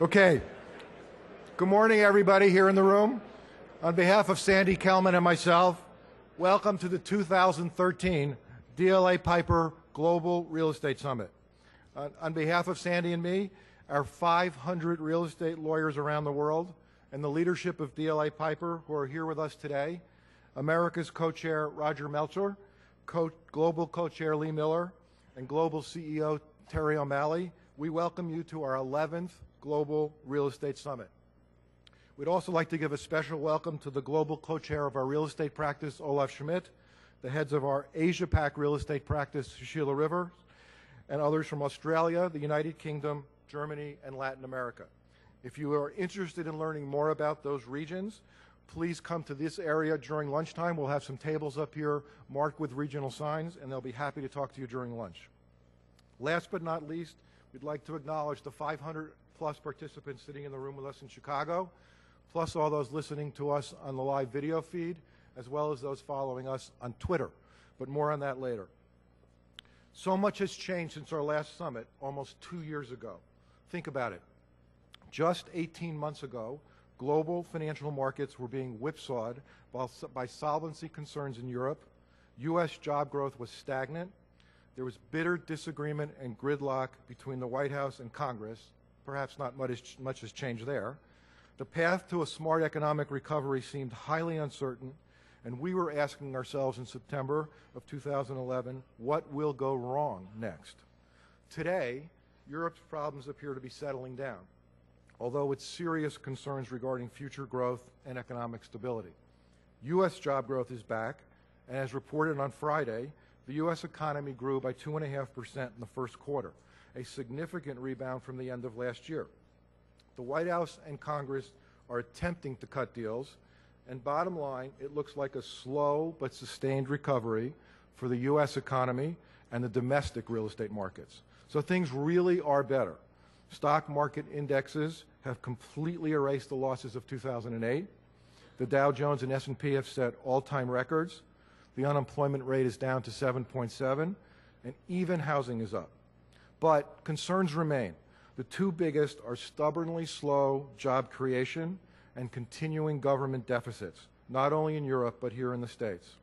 Okay. Good morning, everybody here in the room. On behalf of Sandy Kelman and myself, welcome to the 2013 DLA Piper Global Real Estate Summit. On behalf of Sandy and me, our 500 real estate lawyers around the world, and the leadership of DLA Piper who are here with us today, America's co-chair Roger Melcher, global co-chair Lee Miller, and global CEO Terry O'Malley, we welcome you to our 11th Global Real Estate Summit. We'd also like to give a special welcome to the global co-chair of our real estate practice, Olaf Schmidt, the heads of our Asia-Pac real estate practice, Sheila Rivers, and others from Australia, the United Kingdom, Germany, and Latin America. If you are interested in learning more about those regions, please come to this area during lunchtime. We'll have some tables up here marked with regional signs, and they'll be happy to talk to you during lunch. Last but not least, we'd like to acknowledge the 500-plus participants sitting in the room with us in Chicago, plus all those listening to us on the live video feed, as well as those following us on Twitter. But more on that later. So much has changed since our last summit almost 2 years ago. Think about it. Just 18 months ago, global financial markets were being whipsawed by solvency concerns in Europe. U.S. job growth was stagnant. There was bitter disagreement and gridlock between the White House and Congress. Perhaps not much has changed there. The path to a smart economic recovery seemed highly uncertain, and we were asking ourselves in September of 2011, what will go wrong next? Today, Europe's problems appear to be settling down, although with serious concerns regarding future growth and economic stability. U.S. job growth is back, and as reported on Friday, the U.S. economy grew by 2.5% in the first quarter, a significant rebound from the end of last year. The White House and Congress are attempting to cut deals, and bottom line, it looks like a slow but sustained recovery for the U.S. economy and the domestic real estate markets. So things really are better. Stock market indexes have completely erased the losses of 2008. The Dow Jones and S&P have set all-time records. The unemployment rate is down to 7.7, and even housing is up. But concerns remain. The two biggest are stubbornly slow job creation and continuing government deficits, not only in Europe but here in the States.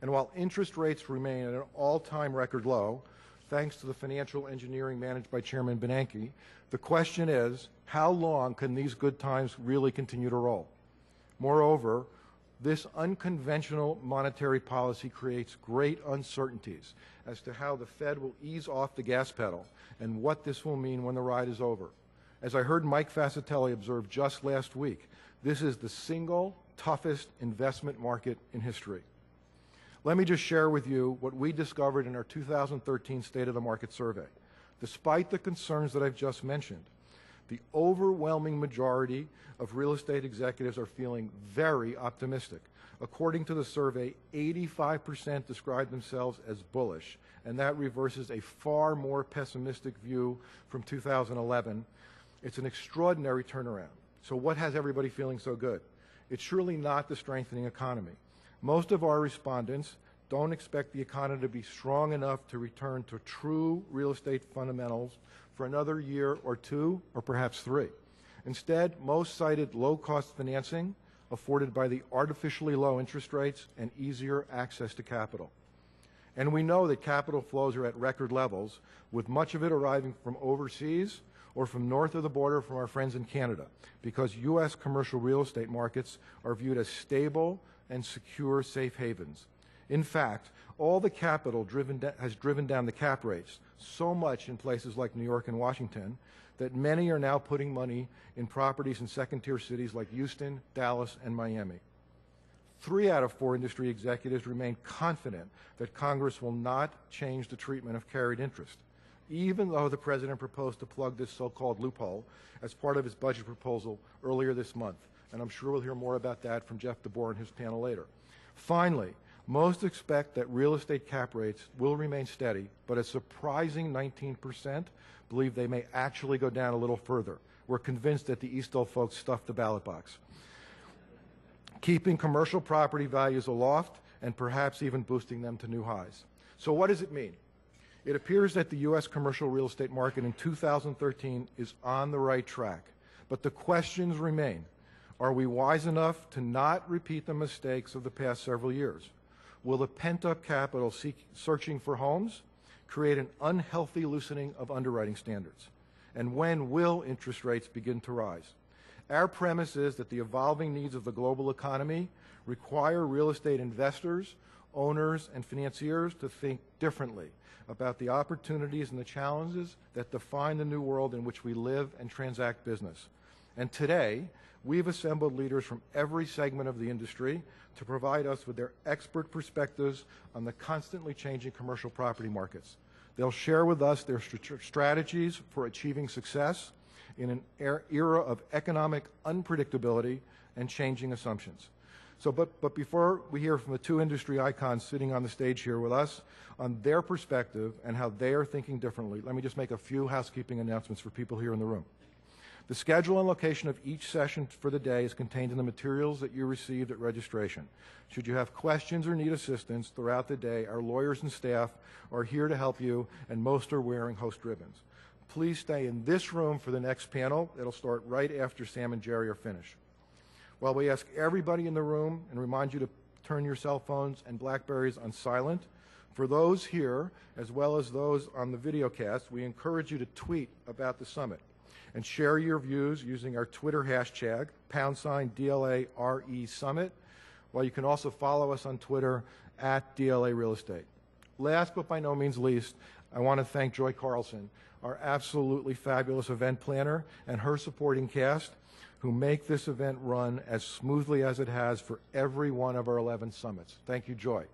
And while interest rates remain at an all-time record low, thanks to the financial engineering managed by Chairman Bernanke, the question is, how long can these good times really continue to roll? Moreover, this unconventional monetary policy creates great uncertainties as to how the Fed will ease off the gas pedal and what this will mean when the ride is over. As I heard Mike Fascitelli observe just last week, this is the single toughest investment market in history. Let me just share with you what we discovered in our 2013 State of the Market survey. Despite the concerns that I've just mentioned, the overwhelming majority of real estate executives are feeling very optimistic. According to the survey, 85% describe themselves as bullish, and that reverses a far more pessimistic view from 2011. It's an extraordinary turnaround. So what has everybody feeling so good? It's surely not the strengthening economy. Most of our respondents don't expect the economy to be strong enough to return to true real estate fundamentals for another year or two, or perhaps three. Instead, most cited low-cost financing afforded by the artificially low interest rates and easier access to capital. And we know that capital flows are at record levels, with much of it arriving from overseas or from north of the border from our friends in Canada, because U.S. commercial real estate markets are viewed as stable and secure safe havens. In fact, all the capital has driven down the cap rates so much in places like New York and Washington that many are now putting money in properties in second-tier cities like Houston, Dallas, and Miami. 3 out of 4 industry executives remain confident that Congress will not change the treatment of carried interest, even though the President proposed to plug this so-called loophole as part of his budget proposal earlier this month. And I'm sure we'll hear more about that from Jeff DeBoer and his panel later. Finally, most expect that real estate cap rates will remain steady, but a surprising 19% believe they may actually go down a little further. We're convinced that the Eastville folks stuffed the ballot box, keeping commercial property values aloft and perhaps even boosting them to new highs. So what does it mean? It appears that the U.S. commercial real estate market in 2013 is on the right track, but the questions remain. Are we wise enough to not repeat the mistakes of the past several years? Will the pent-up capital searching for homes create an unhealthy loosening of underwriting standards? And when will interest rates begin to rise? Our premise is that the evolving needs of the global economy require real estate investors, owners, and financiers to think differently about the opportunities and the challenges that define the new world in which we live and transact business. And today, we've assembled leaders from every segment of the industry to provide us with their expert perspectives on the constantly changing commercial property markets. They'll share with us their strategies for achieving success in an era of economic unpredictability and changing assumptions. But before we hear from the two industry icons sitting on the stage here with us on their perspective and how they are thinking differently, let me just make a few housekeeping announcements for people here in the room. The schedule and location of each session for the day is contained in the materials that you received at registration. Should you have questions or need assistance throughout the day, our lawyers and staff are here to help you, and most are wearing host ribbons. Please stay in this room for the next panel. It'll start right after Sam and Jerry are finished. While we ask everybody in the room and remind you to turn your cell phones and BlackBerries on silent, for those here, as well as those on the videocast, we encourage you to tweet about the summit and share your views using our Twitter hashtag, #DLARE Summit, while you can also follow us on Twitter @DLA Real Estate. Last but by no means least, I want to thank Joy Carlson, our absolutely fabulous event planner, and her supporting cast, who make this event run as smoothly as it has for every one of our 11 summits. Thank you, Joy.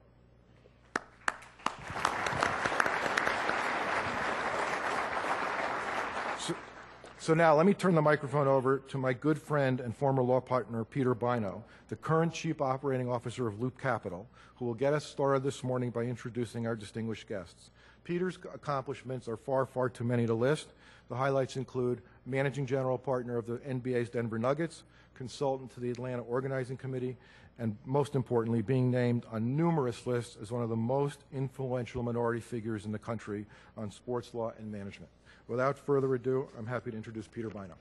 So now let me turn the microphone over to my good friend and former law partner, Peter Bino, the current Chief Operating Officer of Loop Capital, who will get us started this morning by introducing our distinguished guests. Peter's accomplishments are far, far too many to list. The highlights include Managing General Partner of the NBA's Denver Nuggets, consultant to the Atlanta Organizing Committee, and most importantly, being named on numerous lists as one of the most influential minority figures in the country on sports law and management. Without further ado, I'm happy to introduce Peter Bino.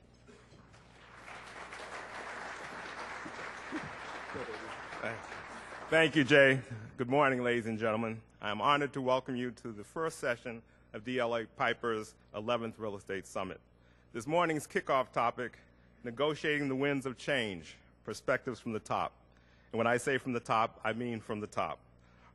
Thank you, Jay. Good morning, ladies and gentlemen. I'm honored to welcome you to the first session of DLA Piper's 11th Real Estate Summit. This morning's kickoff topic, negotiating the winds of change, perspectives from the top. And when I say from the top, I mean from the top.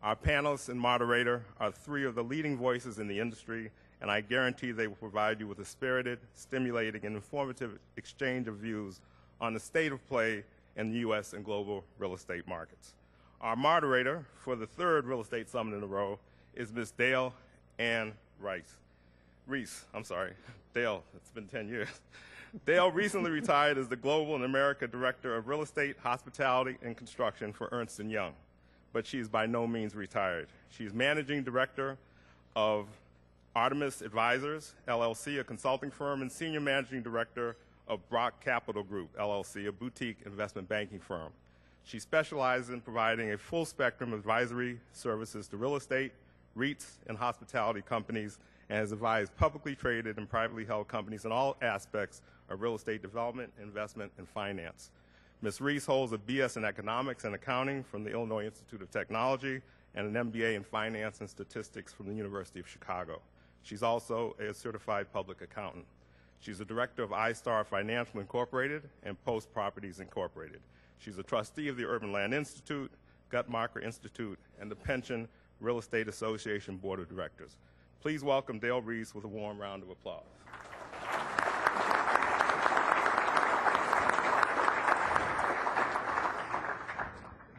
Our panelists and moderator are three of the leading voices in the industry, and I guarantee they will provide you with a spirited, stimulating, and informative exchange of views on the state of play in the U.S. and global real estate markets. Our moderator for the third Real Estate Summit in a row is Ms. Dale Ann Reese. Dale, it's been 10 years. Dale recently retired as the Global and America Director of Real Estate, Hospitality, and Construction for Ernst & Young, but she is by no means retired. She's Managing Director of Artemis Advisors, LLC, a consulting firm, and Senior Managing Director of Brock Capital Group, LLC, a boutique investment banking firm. She specializes in providing a full spectrum of advisory services to real estate, REITs, and hospitality companies, and has advised publicly traded and privately held companies in all aspects of real estate development, investment, and finance. Ms. Reese holds a BS in Economics and Accounting from the Illinois Institute of Technology and an MBA in Finance and Statistics from the University of Chicago. She's also a certified public accountant. She's a director of iStar Financial Incorporated and Post Properties Incorporated. She's a trustee of the Urban Land Institute, Guttmacher Institute, and the Pension Real Estate Association Board of Directors. Please welcome Dale Reese with a warm round of applause.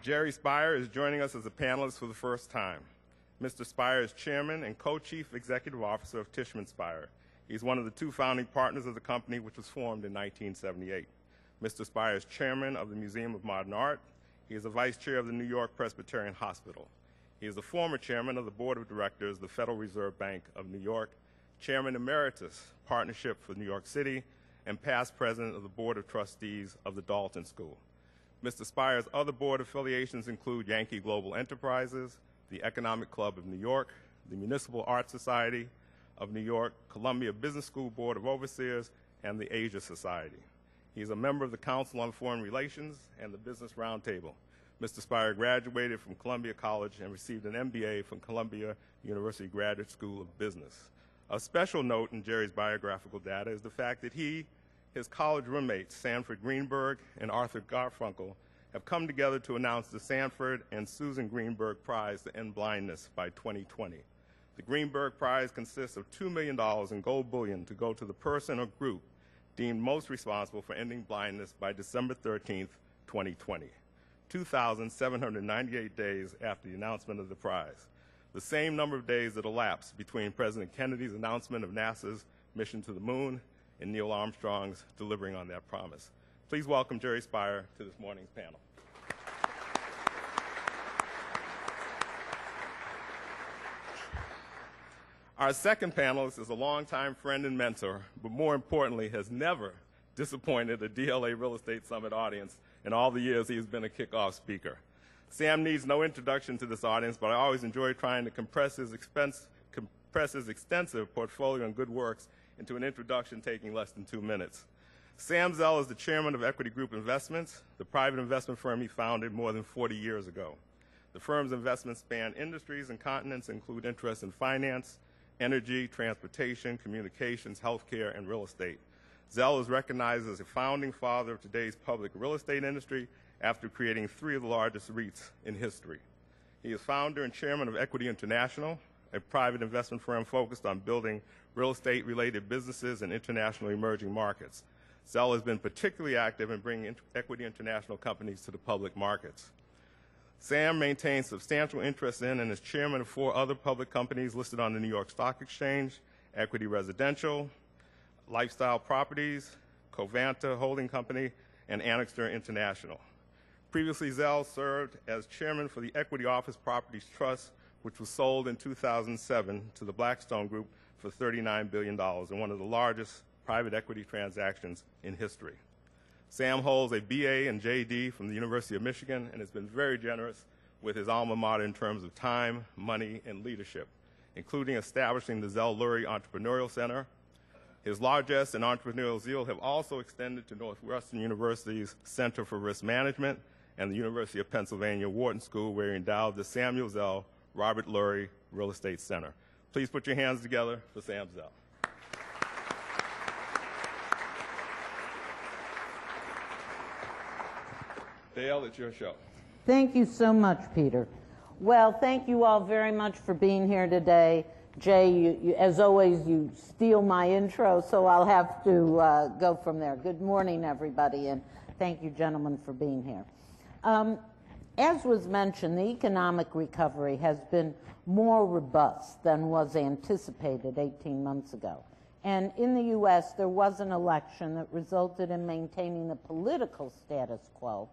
Jerry Speyer is joining us as a panelist for the first time. Mr. Speyer is chairman and co-chief executive officer of Tishman Speyer. He's one of the two founding partners of the company, which was formed in 1978. Mr. Speyer is chairman of the Museum of Modern Art. He is the vice chair of the New York Presbyterian Hospital. He is the former chairman of the board of directors of the Federal Reserve Bank of New York, chairman emeritus, Partnership for New York City, and past president of the board of trustees of the Dalton School. Mr. Speyer's other board affiliations include Yankee Global Enterprises, the Economic Club of New York, the Municipal Art Society of New York, Columbia Business School Board of Overseers, and the Asia Society. He is a member of the Council on Foreign Relations and the Business Roundtable. Mr. Speyer graduated from Columbia College and received an MBA from Columbia University Graduate School of Business. A special note in Jerry's biographical data is the fact that he, his college roommates, Sanford Greenberg and Arthur Garfunkel, have come together to announce the Sanford and Susan Greenberg Prize to End Blindness by 2020. The Greenberg Prize consists of $2 million in gold bullion to go to the person or group deemed most responsible for ending blindness by December 13th, 2020, 2,798 days after the announcement of the prize, the same number of days that elapsed between President Kennedy's announcement of NASA's mission to the moon and Neil Armstrong's delivering on that promise. Please welcome Jerry Speyer to this morning's panel. Our second panelist is a longtime friend and mentor, but more importantly, has never disappointed a DLA Real Estate Summit audience in all the years he has been a kickoff speaker. Sam needs no introduction to this audience, but I always enjoy trying to compress his extensive portfolio and good works into an introduction taking less than 2 minutes. Sam Zell is the chairman of Equity Group Investments, the private investment firm he founded more than 40 years ago. The firm's investments span industries and continents, include interests in finance, energy, transportation, communications, healthcare, and real estate. Zell is recognized as a founding father of today's public real estate industry after creating 3 of the largest REITs in history. He is founder and chairman of Equity International, a private investment firm focused on building real estate-related businesses in international emerging markets. Zell has been particularly active in bringing Equity International companies to the public markets. Sam maintains substantial interest in and is chairman of 4 other public companies listed on the New York Stock Exchange: Equity Residential, Lifestyle Properties, Covanta Holding Company, and Annixter International. Previously, Zell served as chairman for the Equity Office Properties Trust, which was sold in 2007 to the Blackstone Group for $39 billion, in one of the largest private equity transactions in history. Sam holds a BA and JD from the University of Michigan and has been very generous with his alma mater in terms of time, money, and leadership, including establishing the Zell Lurie Entrepreneurial Center. His largesse and entrepreneurial zeal have also extended to Northwestern University's Center for Risk Management and the University of Pennsylvania Wharton School, where he endowed the Samuel Zell Robert Lurie Real Estate Center. Please put your hands together for Sam Zell. Dale, it's your show. Thank you so much, Peter. Well, thank you all very much for being here today. Jay, as always, you steal my intro, so I'll have to go from there. Good morning, everybody, and thank you, gentlemen, for being here. As was mentioned, the economic recovery has been more robust than was anticipated 18 months ago. And in the U.S., there was an election that resulted in maintaining the political status quo,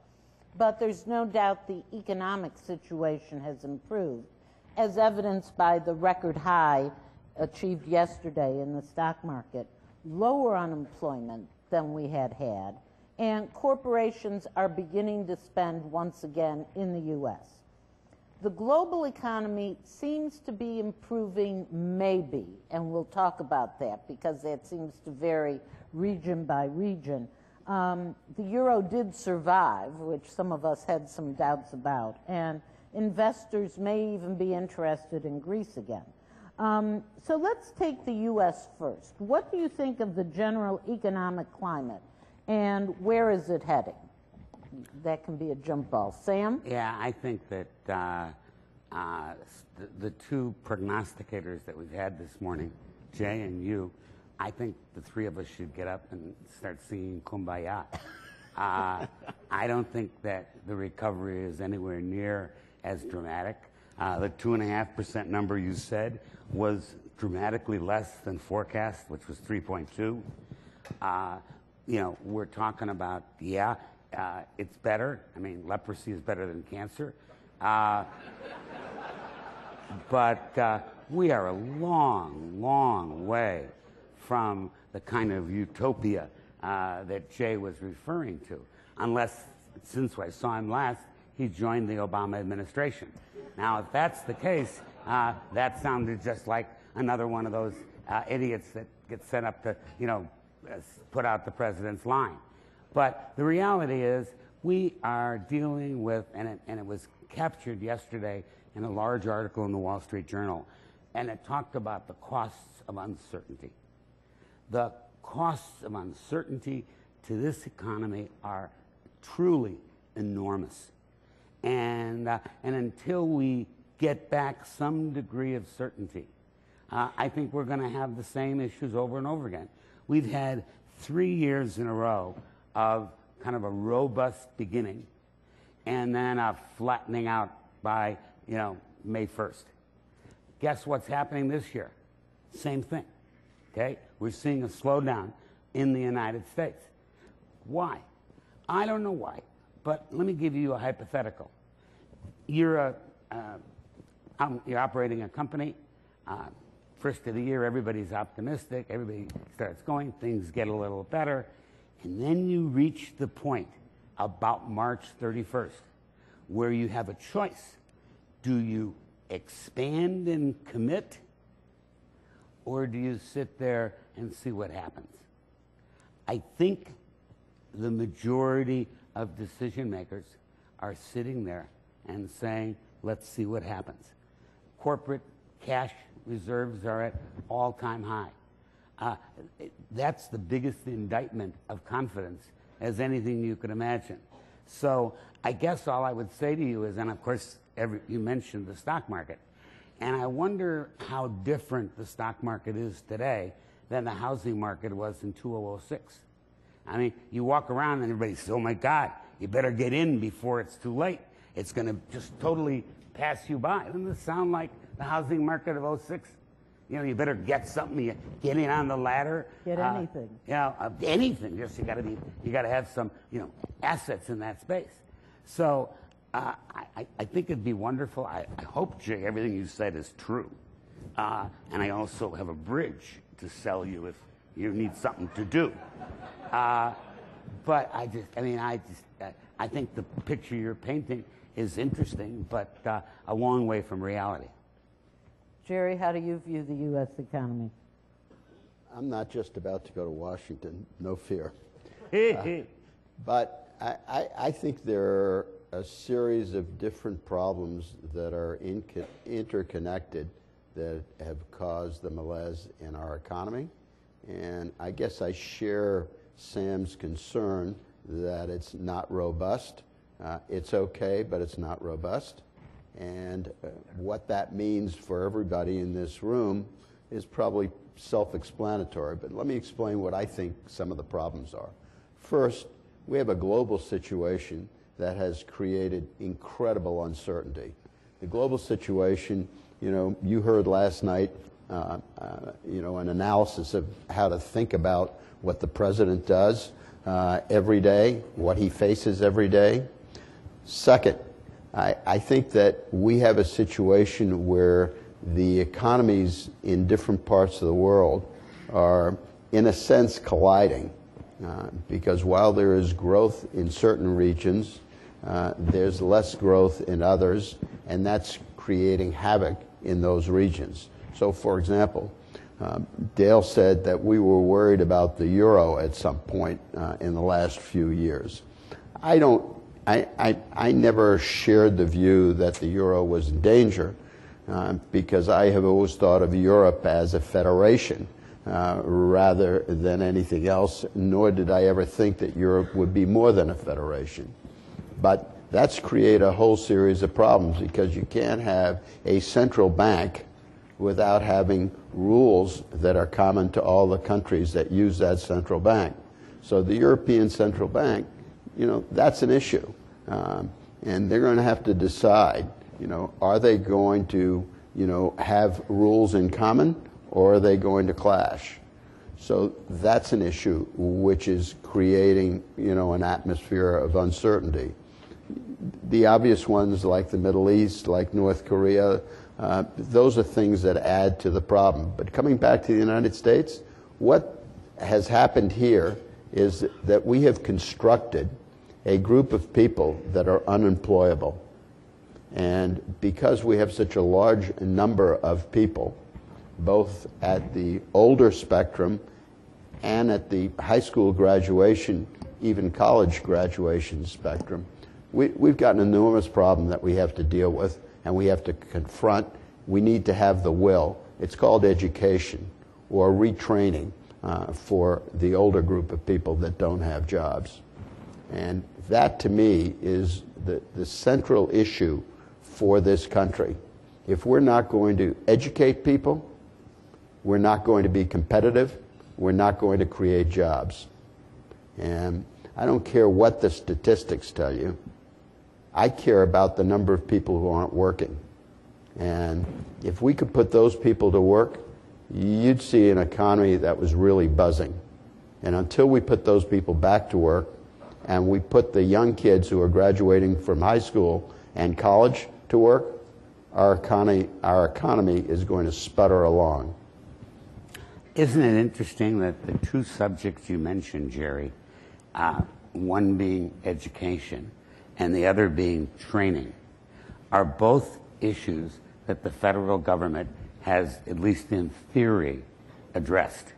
but there's no doubt the economic situation has improved, as evidenced by the record high achieved yesterday in the stock market, lower unemployment than we had, and corporations are beginning to spend once again in the U.S. The global economy seems to be improving, maybe, and we'll talk about that because that seems to vary region by region. The euro did survive, which some of us had some doubts about, and investors may even be interested in Greece again. So let's take the U.S. first. What do you think of the general economic climate, and where is it heading? That can be a jump ball. Sam? Yeah, I think that the 2 prognosticators that we've had this morning, Jay and you, I think the 3 of us should get up and start singing Kumbaya. I don't think that the recovery is anywhere near as dramatic. The 2.5% number you said was dramatically less than forecast, which was 3.2. You know, we're talking about, it's better. I mean, leprosy is better than cancer. But we are a long, long way from the kind of utopia that Jay was referring to, unless, since I saw him last, he joined the Obama administration. Now, if that's the case, That sounded just like another one of those idiots that gets sent up to, put out the president's line. But the reality is we are dealing with, and it was captured yesterday in a large article in the Wall Street Journal, and it talked about the costs of uncertainty. The costs of uncertainty to this economy are truly enormous. And until we get back some degree of certainty, I think we're going to have the same issues over and over again. We've had 3 years in a row of kind of a robust beginning and then a flattening out by, May 1st. Guess what's happening this year? Same thing, okay? We're seeing a slowdown in the United States. Why? I don't know why, but let me give you a hypothetical. You're operating a company. First of the year, everybody's optimistic. Everybody starts going. Things get a little better. And then you reach the point about March 31st where you have a choice. Do you expand and commit, or do you sit there and see what happens? I think the majority of decision makers are sitting there and saying, let's see what happens. Corporate cash reserves are at all-time high. That's the biggest indictment of confidence as anything you could imagine. So I guess all I would say to you is, and of course you mentioned the stock market, and I wonder how different the stock market is today than the housing market was in 2006. I mean, you walk around and everybody says, oh my God, you better get in before it's too late. It's going to just totally pass you by. Doesn't this sound like the housing market of 06? You better get something. You get in on the ladder. Get anything. Anything. Just you got to have some, assets in that space. So I think it'd be wonderful. I hope, Jay, everything you said is true. And I also have a bridge to sell you if you need something to do. But I think the picture you're painting is interesting, but a long way from reality. Jerry, how do you view the U.S. economy? I'm not just about to go to Washington, no fear. But I think there are a series of different problems that are interconnected that have caused the malaise in our economy. And I guess I share Sam's concern that it's not robust. It's okay, but it's not robust. And what that means for everybody in this room is probably self-explanatory, but let me explain what I think some of the problems are. First, we have a global situation that has created incredible uncertainty. The global situation, you heard last night, an analysis of how to think about what the president does every day, what he faces every day. Second, I think that we have a situation where the economies in different parts of the world are, in a sense, colliding. Because while there is growth in certain regions, there's less growth in others, and that's creating havoc in those regions. So, for example, Dale said that we were worried about the euro at some point in the last few years. I never shared the view that the euro was in danger because I have always thought of Europe as a federation rather than anything else, nor did I ever think that Europe would be more than a federation. But that's created a whole series of problems because you can't have a central bank without having rules that are common to all the countries that use that central bank. So the European Central Bank, that's an issue. And they're going to have to decide, are they going to, have rules in common, or are they going to clash? So that's an issue which is creating, an atmosphere of uncertainty. The obvious ones like the Middle East, like North Korea, those are things that add to the problem. But coming back to the United States, what has happened here is that we have constructed a group of people that are unemployable. And because we have such a large number of people, both at the older spectrum and at the high school graduation, even college graduation spectrum, we've got an enormous problem that we have to deal with and we have to confront. We need to have the will. It's called education or retraining for the older group of people that don't have jobs. And that, to me, is the central issue for this country. If we're not going to educate people, we're not going to be competitive, we're not going to create jobs. And I don't care what the statistics tell you. I care about the number of people who aren't working. And if we could put those people to work, you'd see an economy that was really buzzing. And until we put those people back to work, and we put the young kids who are graduating from high school and college to work, our economy is going to sputter along. Isn't it interesting that the two subjects you mentioned, Jerry, one being education and the other being training, are both issues that the federal government has, at least in theory, addressed.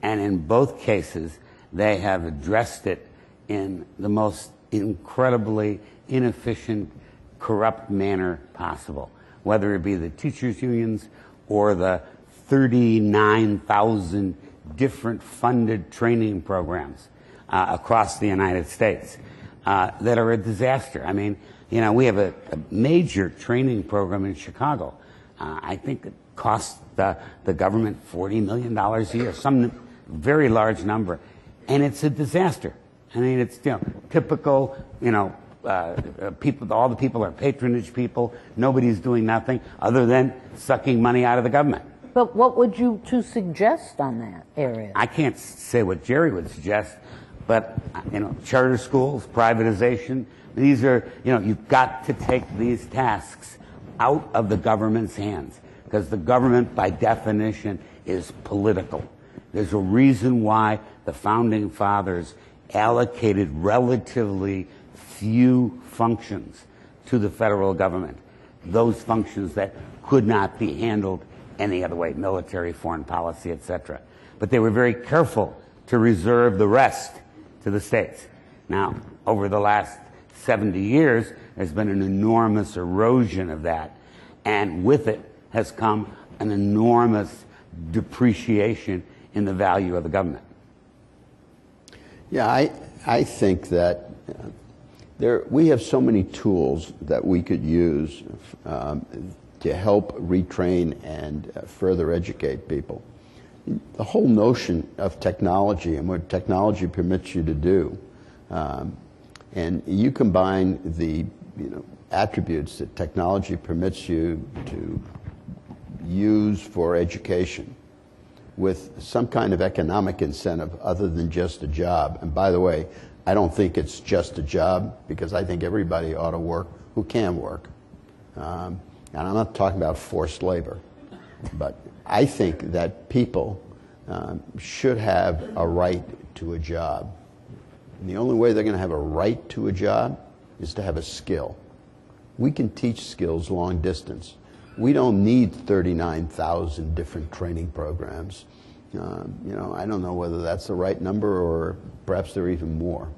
And in both cases, they have addressed it in the most incredibly inefficient, corrupt manner possible, whether it be the teachers' unions or the 39,000 different funded training programs across the United States that are a disaster. I mean, you know, we have a major training program in Chicago. I think it costs the government $40 million a year, some very large number, and it's a disaster. I mean, it's, you know, typical, you know, people, all the people are patronage people. Nobody's doing nothing other than sucking money out of the government. But what would you two suggest on that area? I can't say what Jerry would suggest, but, you know, charter schools, privatization, these are, you know, you've got to take these tasks out of the government's hands, because the government, by definition, is political. There's a reason why the Founding Fathers allocated relatively few functions to the federal government, those functions that could not be handled any other way, military, foreign policy, etc. But they were very careful to reserve the rest to the states. Now, over the last 70 years, there's been an enormous erosion of that, and with it has come an enormous depreciation in the value of the government. Yeah, I think that we have so many tools that we could use to help retrain and further educate people. The whole notion of technology and what technology permits you to do, and you combine the attributes that technology permits you to use for education with some kind of economic incentive other than just a job. And by the way, I don't think it's just a job, because I think everybody ought to work who can work. And I'm not talking about forced labor, but I think that people should have a right to a job. And the only way they're going to have a right to a job is to have a skill. We can teach skills long distance. We don't need 39,000 different training programs. I don't know whether that's the right number, or perhaps there are even more.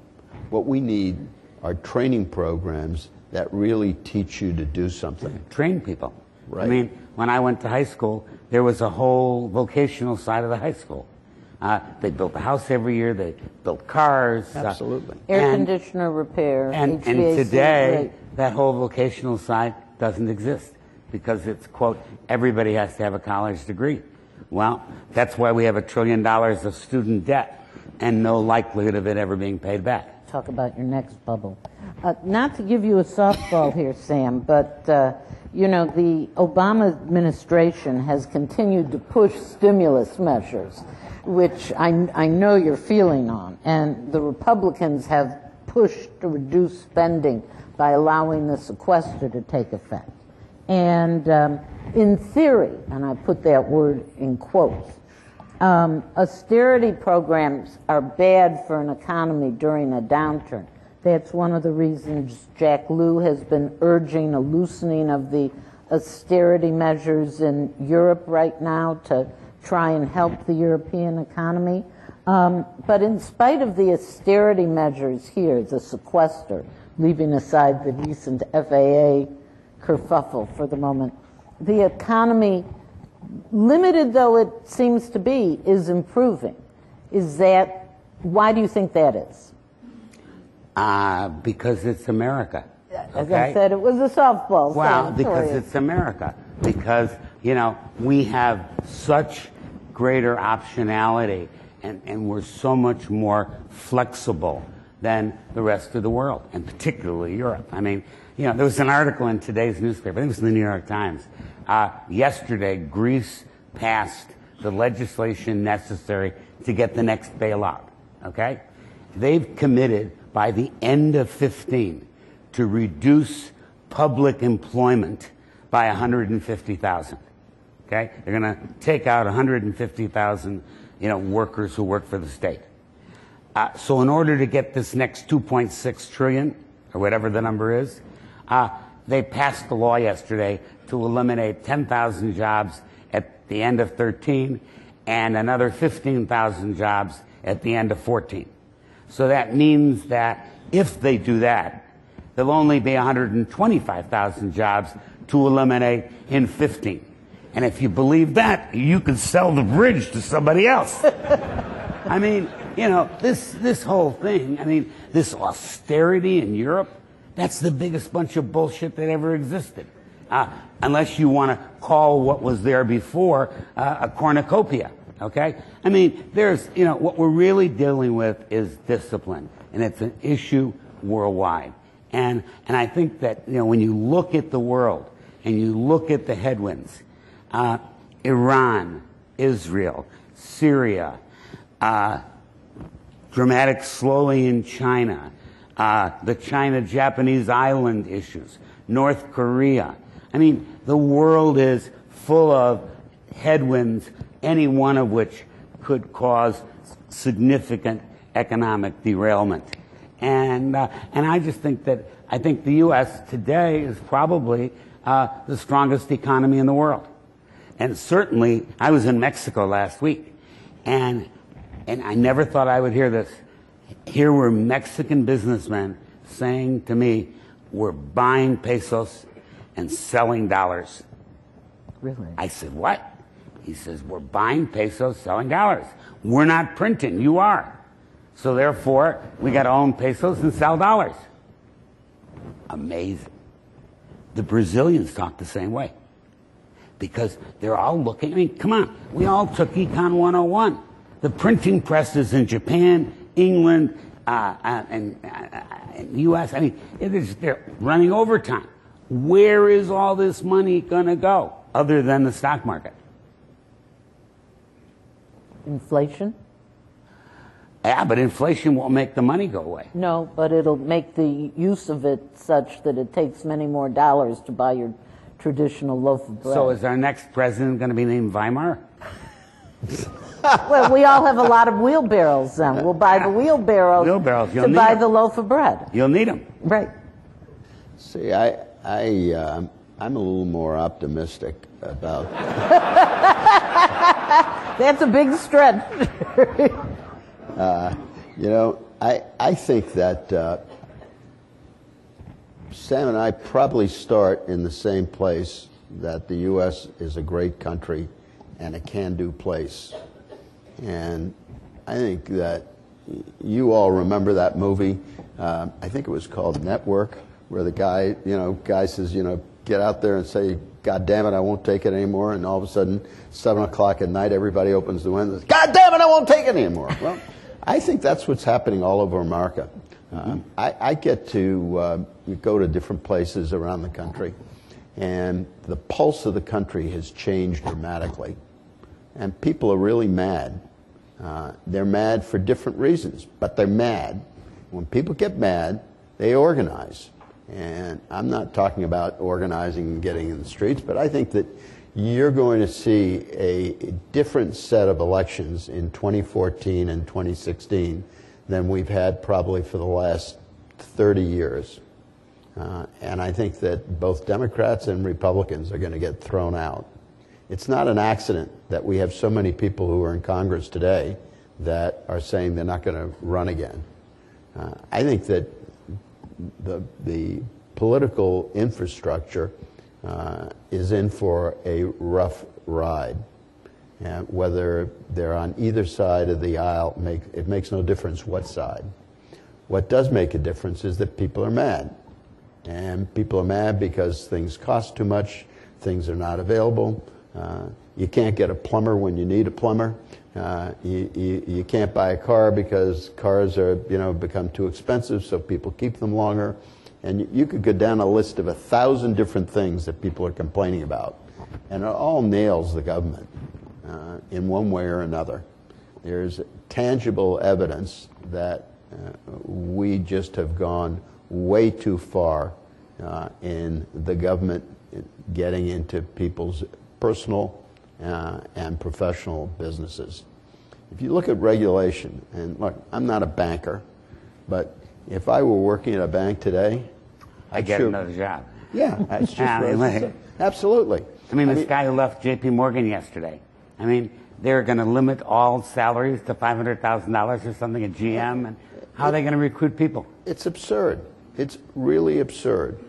What we need are training programs that really teach you to do something. Train people. Right. I mean, when I went to high school, there was a whole vocational side of the high school. They built a house every year. They built cars. Absolutely. Air conditioner repair, and HVAC, today, right. that whole vocational side doesn't exist, because it's, quote, everybody has to have a college degree. Well, that's why we have $1 trillion of student debt and no likelihood of it ever being paid back. Talk about your next bubble. Not to give you a softball here, Sam, but the Obama administration has continued to push stimulus measures, which I know you're feeling on, and the Republicans have pushed to reduce spending by allowing the sequester to take effect. And in theory, and I put that word in quotes, austerity programs are bad for an economy during a downturn. That's one of the reasons Jack Lew has been urging a loosening of the austerity measures in Europe right now to try and help the European economy. But in spite of the austerity measures here, the sequester, leaving aside the recent FAA kerfuffle for the moment, the economy, limited though it seems to be, is improving. Why do you think that is? Because it's America. As I said, it was a softball. Well, because it's America. Because, we have such greater optionality and we're so much more flexible than the rest of the world, and particularly Europe. I mean, there was an article in today's newspaper, I think it was in the New York Times. Yesterday, Greece passed the legislation necessary to get the next bailout, okay? They've committed by the end of 2015 to reduce public employment by 150,000, okay? They're going to take out 150,000, workers who work for the state. So in order to get this next 2.6 trillion, or whatever the number is, they passed a law yesterday to eliminate 10,000 jobs at the end of 2013 and another 15,000 jobs at the end of 2014. So that means that if they do that, there'll only be 125,000 jobs to eliminate in 2015. And if you believe that, you could sell the bridge to somebody else. I mean, this whole thing, this austerity in Europe, that's the biggest bunch of bullshit that ever existed. Unless you want to call what was there before a cornucopia, okay? There's, what we're really dealing with is discipline, and it's an issue worldwide. And I think that, when you look at the world and you look at the headwinds, Iran, Israel, Syria, dramatic slowing in China, the China-Japanese island issues, North Korea. The world is full of headwinds, any one of which could cause significant economic derailment. And I just think that, the U.S. today is probably the strongest economy in the world. And certainly, I was in Mexico last week, and I never thought I would hear this. Here were Mexican businessmen saying to me, we're buying pesos and selling dollars. Really? I said, what? He says, we're buying pesos, selling dollars. We're not printing, you are. So therefore, we got to own pesos and sell dollars. Amazing. The Brazilians talk the same way. Because they're all looking, come on, we all took Econ 101. The printing presses in Japan, England, and the U.S., they're running overtime. Where is all this money going to go other than the stock market? Inflation? Yeah, but inflation won't make the money go away. No, but it'll make the use of it such that it takes many more dollars to buy your traditional loaf of bread. So is our next president going to be named Weimar? Well, we all have a lot of wheelbarrows then. We'll buy the wheelbarrows to buy the loaf of bread. You'll need them. Right. See, I'm a little more optimistic about... That's a big stretch. I think that Sam and I probably start in the same place, that the U.S. is a great country and a can-do place. And I think that you all remember that movie, I think it was called Network, where the guy says, get out there and say, God damn it, I won't take it anymore. And all of a sudden, 7 o'clock at night, everybody opens the windows, God damn it, I won't take it anymore. Well, I think that's what's happening all over America. I get to go to different places around the country, and the pulse of the country has changed dramatically. And people are really mad. They're mad for different reasons, but they're mad. When people get mad, they organize. And I'm not talking about organizing and getting in the streets, but I think that you're going to see a different set of elections in 2014 and 2016 than we've had probably for the last 30 years. And I think that both Democrats and Republicans are going to get thrown out. It's not an accident that we have so many people who are in Congress today that are saying they're not going to run again. I think that the political infrastructure is in for a rough ride. And whether they're on either side of the aisle, it makes no difference what side. What does make a difference is that people are mad. And people are mad because things cost too much, things are not available. You can't get a plumber when you need a plumber. You can't buy a car because cars are, become too expensive, so people keep them longer. And you could go down a list of 1,000 different things that people are complaining about. And it all nails the government in one way or another. There's tangible evidence that we just have gone way too far in the government getting into people's personal and professional businesses. If you look at regulation, and look, I'm not a banker, but if I were working at a bank today, I'd get another job. Yeah, it's just absolutely. I mean, this guy who left J.P. Morgan yesterday, I mean, they're going to limit all salaries to $500,000 or something at GM, and how are they going to recruit people? It's absurd. It's really absurd.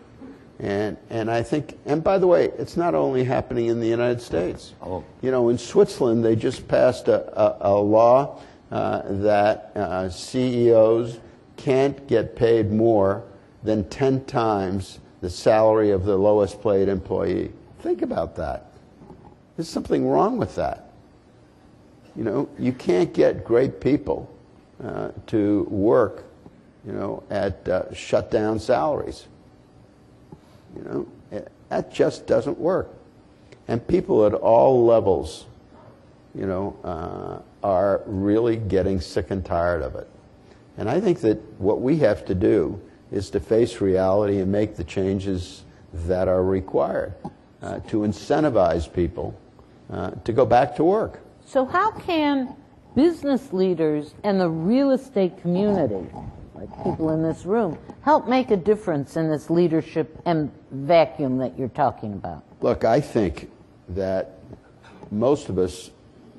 And I think, and by the way, it's not only happening in the United States. Oh. In Switzerland, they just passed a law that CEOs can't get paid more than 10 times the salary of the lowest paid employee. Think about that. There's something wrong with that. You can't get great people to work, at shut down salaries. That just doesn't work. And people at all levels, are really getting sick and tired of it. And I think that what we have to do is to face reality and make the changes that are required to incentivize people to go back to work. So how can business leaders and the real estate community, like people in this room, help make a difference in this leadership and vacuum that you're talking about? Look, I think that most of us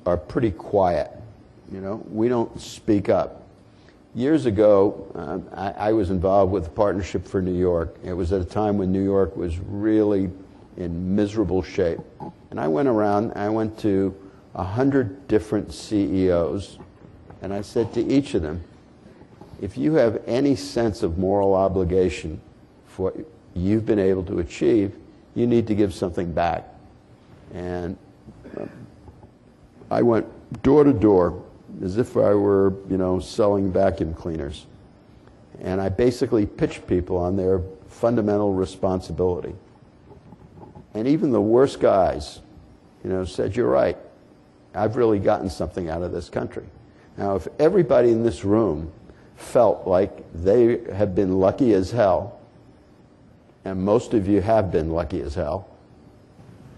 are pretty quiet. We don't speak up. Years ago, I was involved with the Partnership for New York. It was at a time when New York was really in miserable shape. And I went around, I went to 100 different CEOs, and I said to each of them, if you have any sense of moral obligation for what you've been able to achieve, you need to give something back. And I went door to door as if I were, selling vacuum cleaners. And I basically pitched people on their fundamental responsibility. And even the worst guys, said, you're right. I've really gotten something out of this country. Now, if everybody in this room felt like they have been lucky as hell, and most of you have been lucky as hell,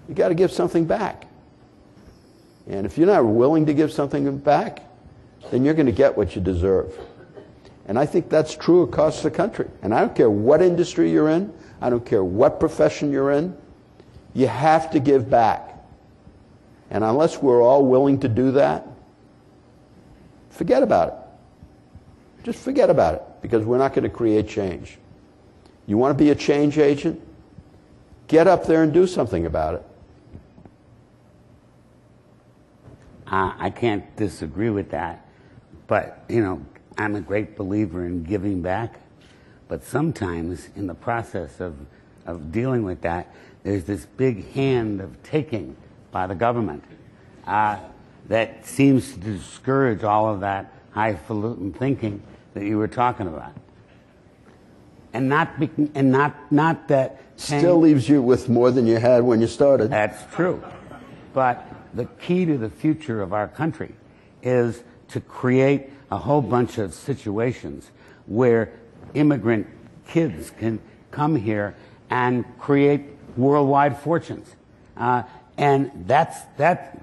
you got to give something back. And if you're not willing to give something back, then you're going to get what you deserve. And I think that's true across the country. And I don't care what industry you're in, I don't care what profession you're in, you have to give back. And unless we're all willing to do that, forget about it. Just forget about it, because we're not going to create change. You want to be a change agent? Get up there and do something about it. I can't disagree with that. But, I'm a great believer in giving back. But sometimes in the process of dealing with that, there's this big hand of taking by the government that seems to discourage all of that highfalutin thinking that you were talking about. And not that still leaves you with more than you had when you started. That's true. But the key to the future of our country is to create a whole bunch of situations where immigrant kids can come here and create worldwide fortunes. And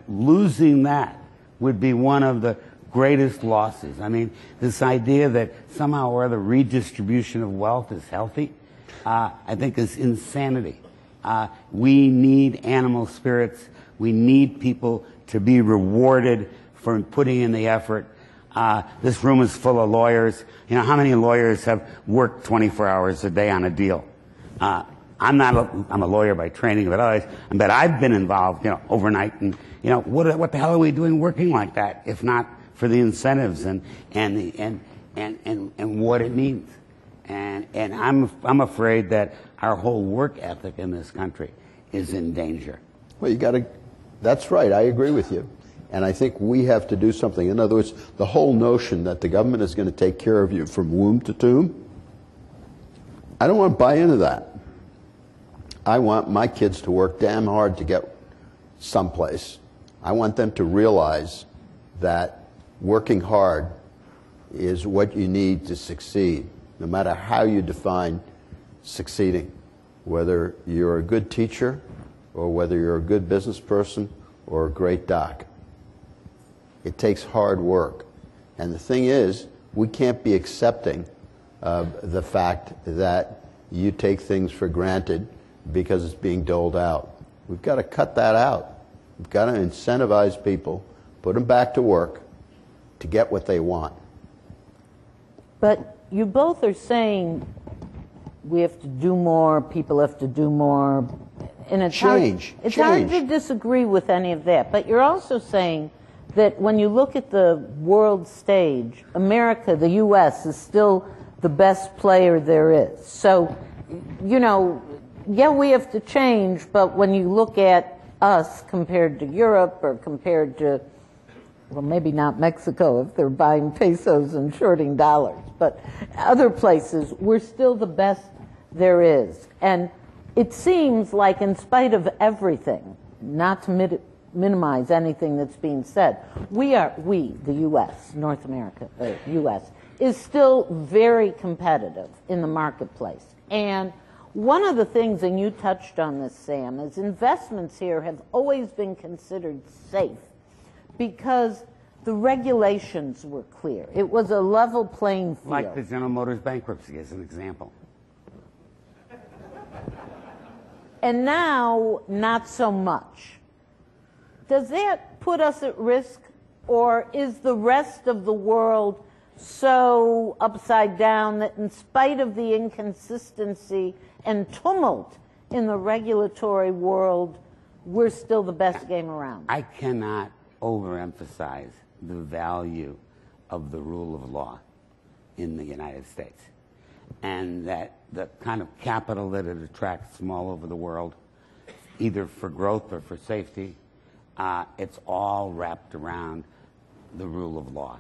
losing that would be one of the greatest losses. I mean, this idea that somehow or other redistribution of wealth is healthy, I think is insanity. We need animal spirits. We need people to be rewarded for putting in the effort. This room is full of lawyers. You know, how many lawyers have worked 24 hours a day on a deal? I'm a lawyer by training, but I've been involved, you know, overnight. And, you know, what the hell are we doing working like that if not for the incentives and what it means? And I'm afraid that our whole work ethic in this country is in danger. Well, that's right. I agree with you. And I think we have to do something. In other words, the whole notion that the government is going to take care of you from womb to tomb, I don't want to buy into that. I want my kids to work damn hard to get someplace. I want them to realize that working hard is what you need to succeed, no matter how you define succeeding, whether you're a good teacher or whether you're a good business person or a great doc. It takes hard work. And the thing is, we can't be accepting the fact that you take things for granted because it's being doled out. We've got to cut that out. We've got to incentivize people, put them back to work to get what they want. But you both are saying we have to do more, people have to do more. And it's hard to disagree with any of that. But you're also saying that when you look at the world stage, America, the U.S., is still the best player there is. So, you know, yeah, we have to change, but when you look at us compared to Europe or compared to, well, maybe not Mexico if they're buying pesos and shorting dollars, but other places, we're still the best there is. And it seems like in spite of everything, not to minimize anything that's being said, we, the U.S., North America, U.S., is still very competitive in the marketplace. And one of the things, and you touched on this, Sam, is investments here have always been considered safe because the regulations were clear. It was a level playing field. Like the General Motors bankruptcy as an example. And now, not so much. Does that put us at risk, or is the rest of the world so upside down that in spite of the inconsistency and tumult in the regulatory world, we're still the best game around? I cannot overemphasize the value of the rule of law in the United States, and that the kind of capital that it attracts from all over the world, either for growth or for safety, it's all wrapped around the rule of law.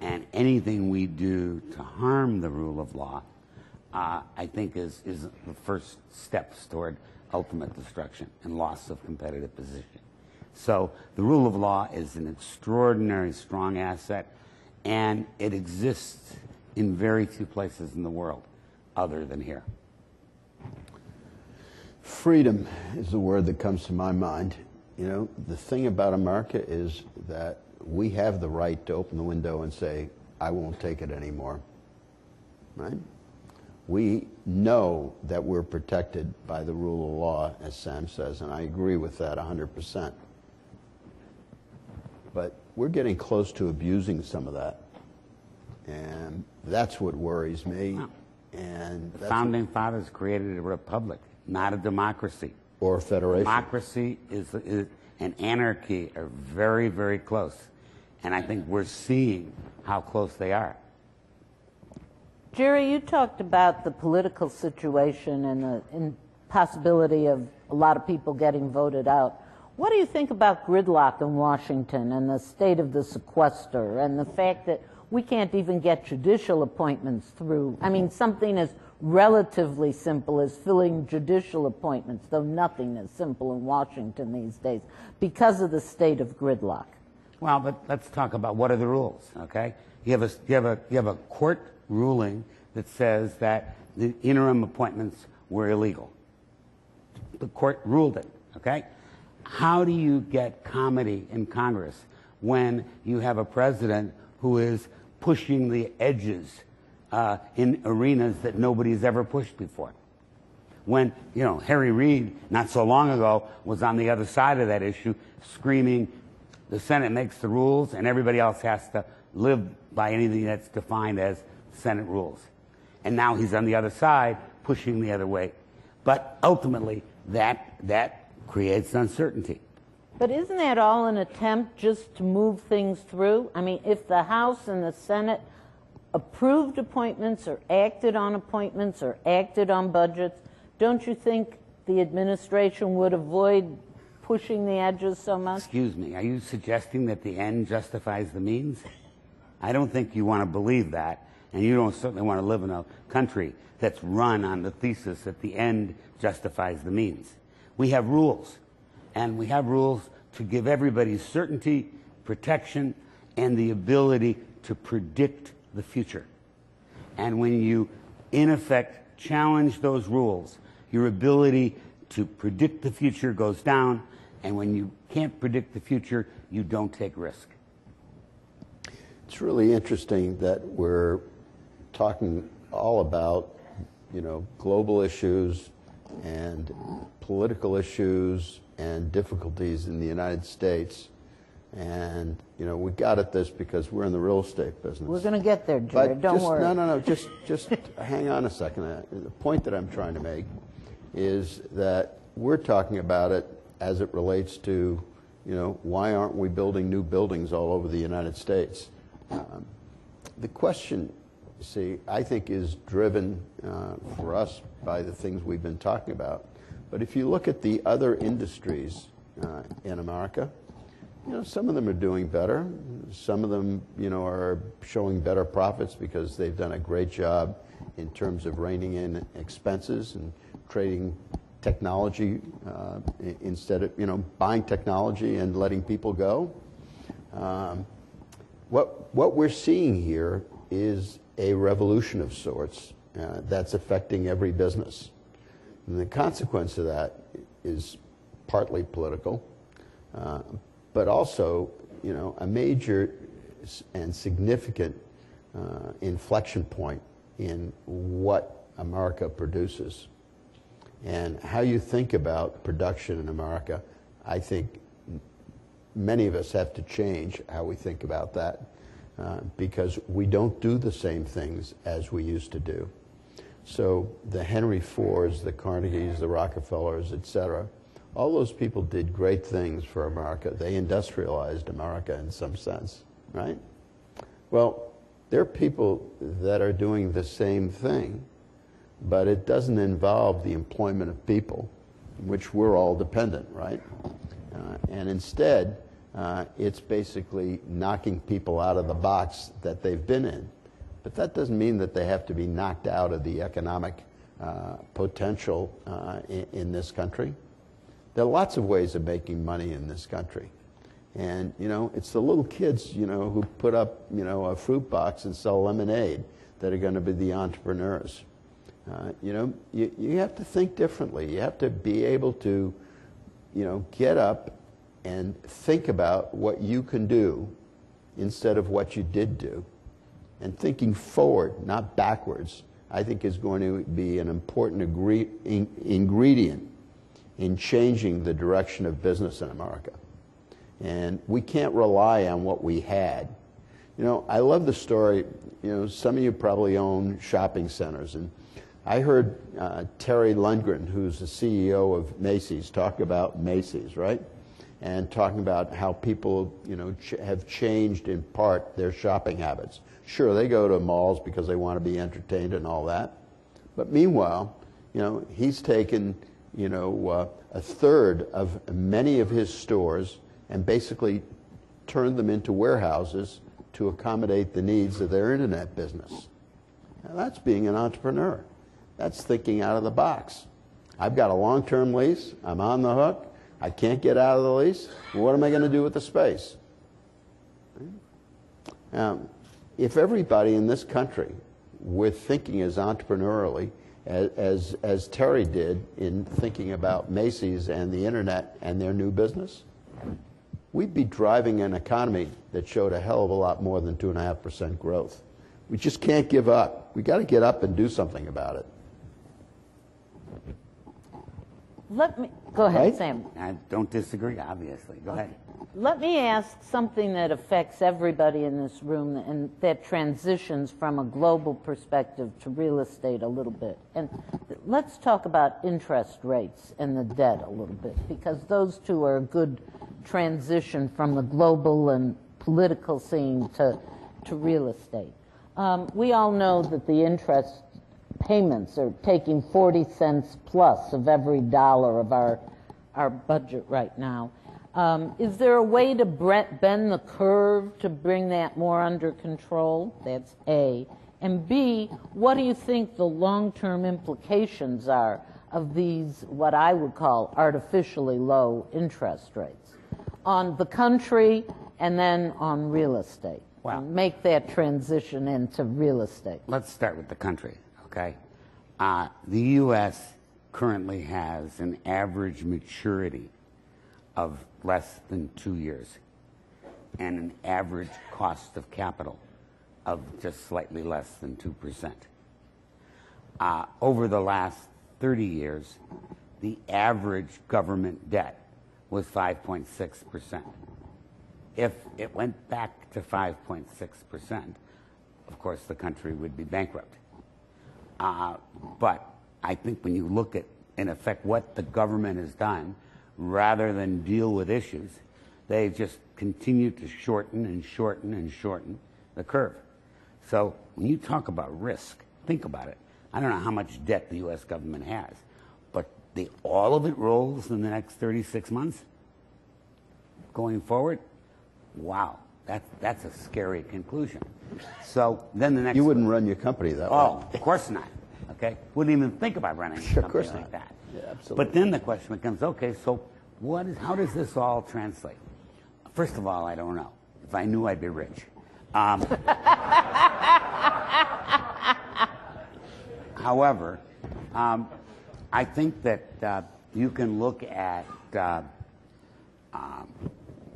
And anything we do to harm the rule of law, I think is the first steps toward ultimate destruction and loss of competitive position. So the rule of law is an extraordinary strong asset, and it exists in very few places in the world other than here. Freedom is the word that comes to my mind. You know, the thing about America is that we have the right to open the window and say, I won't take it anymore, right? We know that we're protected by the rule of law, as Sam says, and I agree with that 100%. But we're getting close to abusing some of that, and that's what worries me. And the founding fathers created a republic, not a democracy. Or a federation. Democracy and anarchy are very, very close. And I think we're seeing how close they are. Jerry, you talked about the political situation and the possibility of a lot of people getting voted out. What do you think about gridlock in Washington and the state of the sequester and the fact that we can't even get judicial appointments through? I mean, something as relatively simple as filling judicial appointments, though nothing is simple in Washington these days, because of the state of gridlock. Well, but let's talk about what are the rules, okay? You have a court ruling that says that the interim appointments were illegal. The court ruled it, okay? How do you get comity in Congress when you have a president who is pushing the edges in arenas that nobody's ever pushed before. When, Harry Reid, not so long ago, was on the other side of that issue, screaming, the Senate makes the rules and everybody else has to live by anything that's defined as Senate rules. And now he's on the other side, pushing the other way. But ultimately, that creates uncertainty. But isn't that all an attempt just to move things through? I mean, if the House and the Senate approved appointments or acted on appointments or acted on budgets, don't you think the administration would avoid pushing the edges so much? Excuse me, are you suggesting that the end justifies the means? I don't think you want to believe that, and you don't certainly want to live in a country that's run on the thesis that the end justifies the means. We have rules, and we have rules to give everybody certainty, protection, and the ability to predict the future. And when you, in effect, challenge those rules, your ability to predict the future goes down, and when you can't predict the future, you don't take risk. It's really interesting that we're talking all about, global issues and political issues and difficulties in the United States. And, we got at this because we're in the real estate business. We're going to get there, Jared. Don't worry. No. Just hang on a second. The point that I'm trying to make is that we're talking about it as it relates to, why aren't we building new buildings all over the United States? The question, I think is driven for us by the things we've been talking about. But if you look at the other industries in America, some of them are doing better. Some of them, are showing better profits because they've done a great job in terms of reining in expenses and trading technology instead of, buying technology and letting people go. What we're seeing here is a revolution of sorts that's affecting every business. And the consequence of that is partly political, but also, a major and significant inflection point in what America produces. And how you think about production in America, I think many of us have to change how we think about that because we don't do the same things as we used to do. So the Henry Fords, the Carnegies, the Rockefellers, et cetera, all those people did great things for America. They industrialized America in some sense, right? Well, there are people that are doing the same thing, but it doesn't involve the employment of people, which we're all dependent, right? And instead, it's basically knocking people out of the box that they've been in. But that doesn't mean that they have to be knocked out of the economic potential in this country. There are lots of ways of making money in this country. And, it's the little kids, who put up, a fruit box and sell lemonade that are going to be the entrepreneurs. You have to think differently. You have to be able to, get up and think about what you can do instead of what you did do. And thinking forward, not backwards, I think is going to be an important ingredient in changing the direction of business in America. And we can't rely on what we had. I love the story, some of you probably own shopping centers. And I heard Terry Lundgren, who's the CEO of Macy's, talk about Macy's, right? And talking about how people, have changed in part their shopping habits. Sure, they go to malls because they want to be entertained and all that. But meanwhile, he's taken, a third of many of his stores and basically turned them into warehouses to accommodate the needs of their internet business. Now, that's being an entrepreneur. That's thinking out of the box. I've got a long-term lease. I'm on the hook. I can't get out of the lease. Well, what am I going to do with the space? If everybody in this country were thinking as entrepreneurially as Terry did in thinking about Macy's and the internet and their new business, we'd be driving an economy that showed a hell of a lot more than 2.5% growth. We just can't give up. We got to get up and do something about it. Let me go ahead, Right? Sam. I don't disagree, obviously. Go ahead. Let me ask something that affects everybody in this room and that transitions from a global perspective to real estate a little bit. And let's talk about interest rates and the debt a little bit, because those two are a good transition from the global and political scene to real estate. We all know that the interest payments are taking 40 cents plus of every dollar of our budget right now. Is there a way to bend the curve to bring that more under control? That's A. And B, what do you think the long-term implications are of these, what I would call artificially low interest rates, on the country and then on real estate? Wow. And make that transition into real estate. Let's start with the country, okay? The U.S. currently has an average maturity of less than 2 years and an average cost of capital of just slightly less than 2%. Over the last 30 years, the average government debt was 5.6%. If it went back to 5.6%, of course, the country would be bankrupt. But I think when you look at, in effect, what the government has done, rather than deal with issues, they just continue to shorten and shorten and shorten the curve. So when you talk about risk, think about it. I don't know how much debt the U.S. government has, but all of it rolls in the next 36 months going forward. Wow, that's a scary conclusion. So then the next... You wouldn't run your company that way. Oh, of course not. Okay, wouldn't even think about running a Sure, company of course like not. that. Yeah, absolutely. But then the question becomes, okay, so how does this all translate? First of all, I don't know. If I knew, I'd be rich. However, I think that you can look at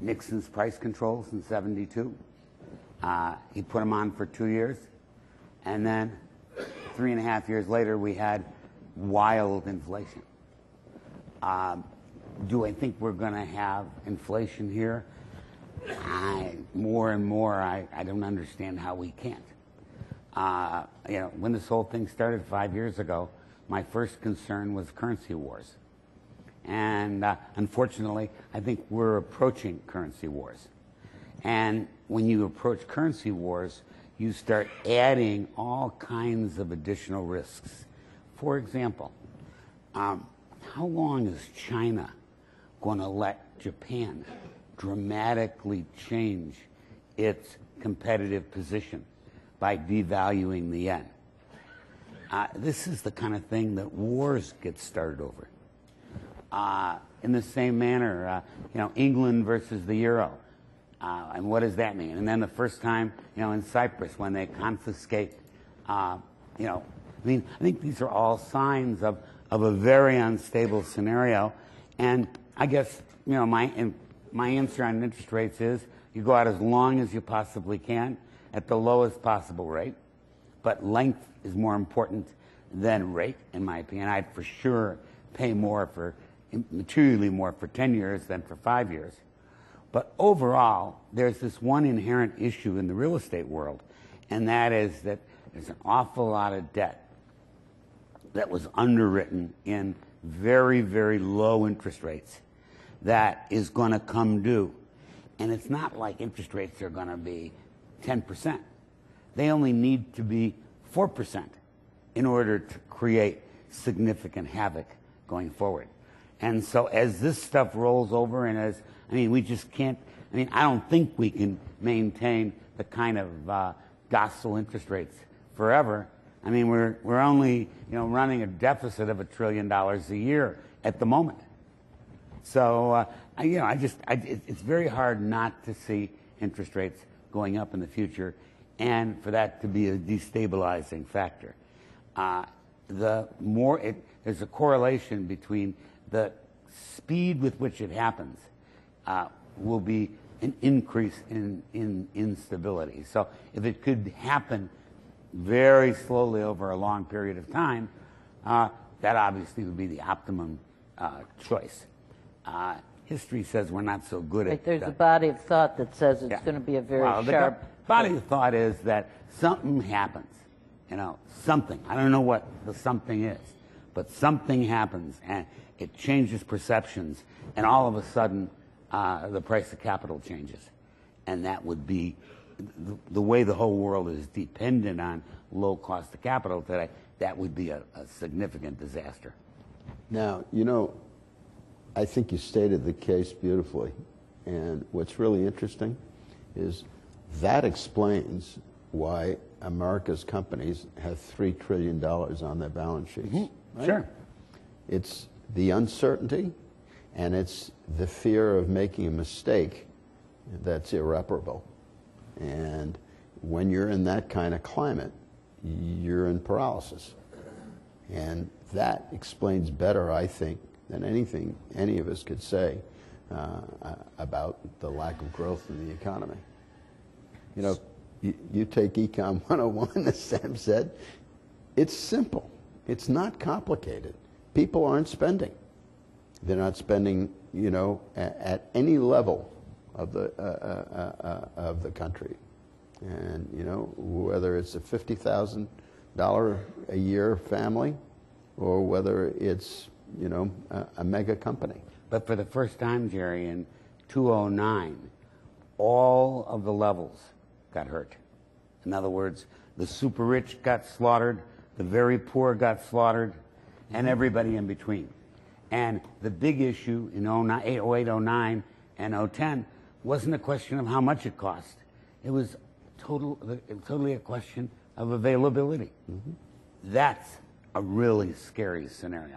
Nixon's price controls in '72. He put them on for 2 years, and then 3.5 years later, we had wild inflation. Do I think we're going to have inflation here? More and more, I don't understand how we can't. When this whole thing started 5 years ago, my first concern was currency wars. And unfortunately, I think we're approaching currency wars. And when you approach currency wars, you start adding all kinds of additional risks. For example, how long is China going to let Japan dramatically change its competitive position by devaluing the yen? This is the kind of thing that wars get started over. In the same manner, England versus the euro. And what does that mean? And then the first time, in Cyprus, when they confiscate, I think these are all signs of a very unstable scenario. And I guess, my answer on interest rates is you go out as long as you possibly can at the lowest possible rate. But length is more important than rate, in my opinion. I'd for sure pay materially more for 10 years than for 5 years. But overall, there's this one inherent issue in the real estate world, and that is that there's an awful lot of debt that was underwritten in very, very low interest rates that is going to come due. And it's not like interest rates are going to be 10%. They only need to be 4% in order to create significant havoc going forward. And so as this stuff rolls over and we just can't, I don't think we can maintain the kind of docile interest rates forever. We're only, running a deficit of $1 trillion a year at the moment. So, it's very hard not to see interest rates going up in the future and for that to be a destabilizing factor. There's a correlation between the speed with which it happens. will be an increase in instability. So if it could happen very slowly over a long period of time, that obviously would be the optimum choice. History says we're not so good at. There's a body of thought that says it's going to be a very sharp. The body of thought is that something happens, something. I don't know what the something is, but something happens and it changes perceptions, and all of a sudden the price of capital changes, and that would be the way the whole world is dependent on low cost of capital today. That would be a significant disaster. Now, I think you stated the case beautifully. And what's really interesting is that explains why America's companies have $3 trillion on their balance sheets. Mm-hmm. Right? Sure. It's the uncertainty and it's the fear of making a mistake that's irreparable. And when you're in that kind of climate, you're in paralysis. And that explains better, I think, than anything any of us could say about the lack of growth in the economy. You take Econ 101, as Sam said, it's simple. It's not complicated. People aren't spending. They're not spending, at any level of the country. And, whether it's a $50,000 a year family or whether it's, a mega company. But for the first time, Jerry, in 2009, all of the levels got hurt. In other words, the super rich got slaughtered, the very poor got slaughtered, and everybody in between. And the big issue in 08, 09, and 010 wasn't a question of how much it cost. It was totally a question of availability. Mm-hmm. That's a really scary scenario.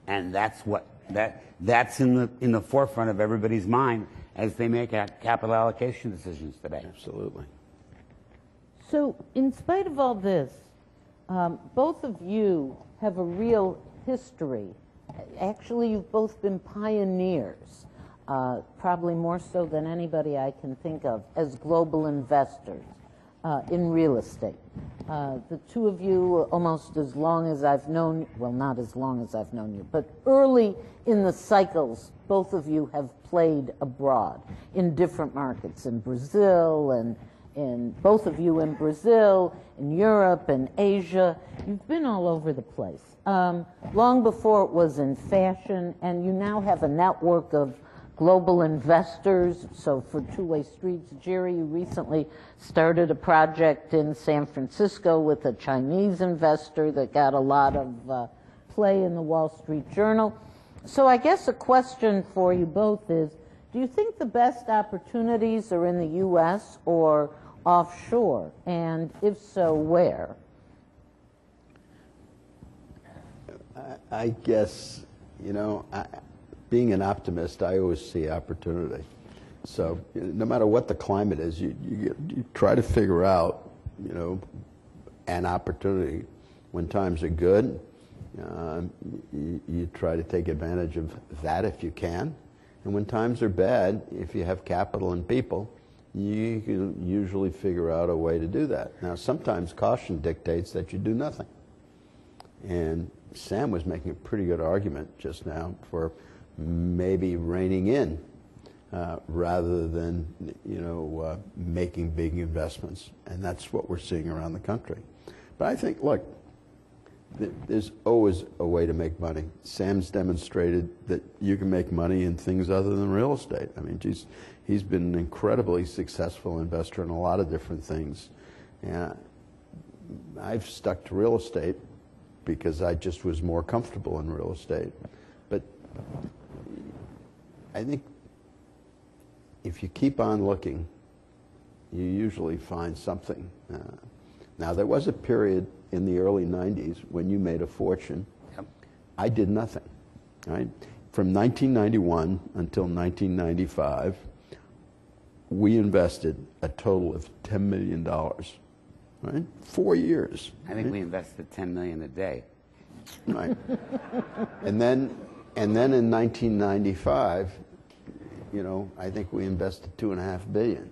And that's in the forefront of everybody's mind as they make capital allocation decisions today. Absolutely. So, in spite of all this, both of you have a real history. Actually, you've both been pioneers, probably more so than anybody I can think of, as global investors in real estate. The two of you, almost as long as I've known, well, not as long as I've known you, but early in the cycles, both of you have played abroad in different markets, in Brazil, and in both of you in Brazil, in Europe, and Asia. You've been all over the place. Long before it was in fashion, and you now have a network of global investors. So for Two-Way Streets, Jerry, you recently started a project in San Francisco with a Chinese investor that got a lot of play in the Wall Street Journal. So I guess a question for you both is, do you think the best opportunities are in the U.S. or offshore? And if so, where? I guess, being an optimist, I always see opportunity. So no matter what the climate is, you try to figure out, an opportunity. When times are good, you try to take advantage of that if you can. And when times are bad, if you have capital and people, you can usually figure out a way to do that. Now, sometimes caution dictates that you do nothing. And Sam was making a pretty good argument just now for maybe reining in rather than, making big investments. And that's what we're seeing around the country. But I think, look, there's always a way to make money. Sam's demonstrated that you can make money in things other than real estate. I mean, he's been an incredibly successful investor in a lot of different things. And I've stuck to real estate because I just was more comfortable in real estate. But I think if you keep on looking, you usually find something. Now, there was a period in the early 90s when you made a fortune. Yep. I did nothing. Right? From 1991 until 1995, we invested a total of $10 million. Right? 4 years. I think we invested $10 million a day. Right. And then in 1995, I think we invested $2.5 billion.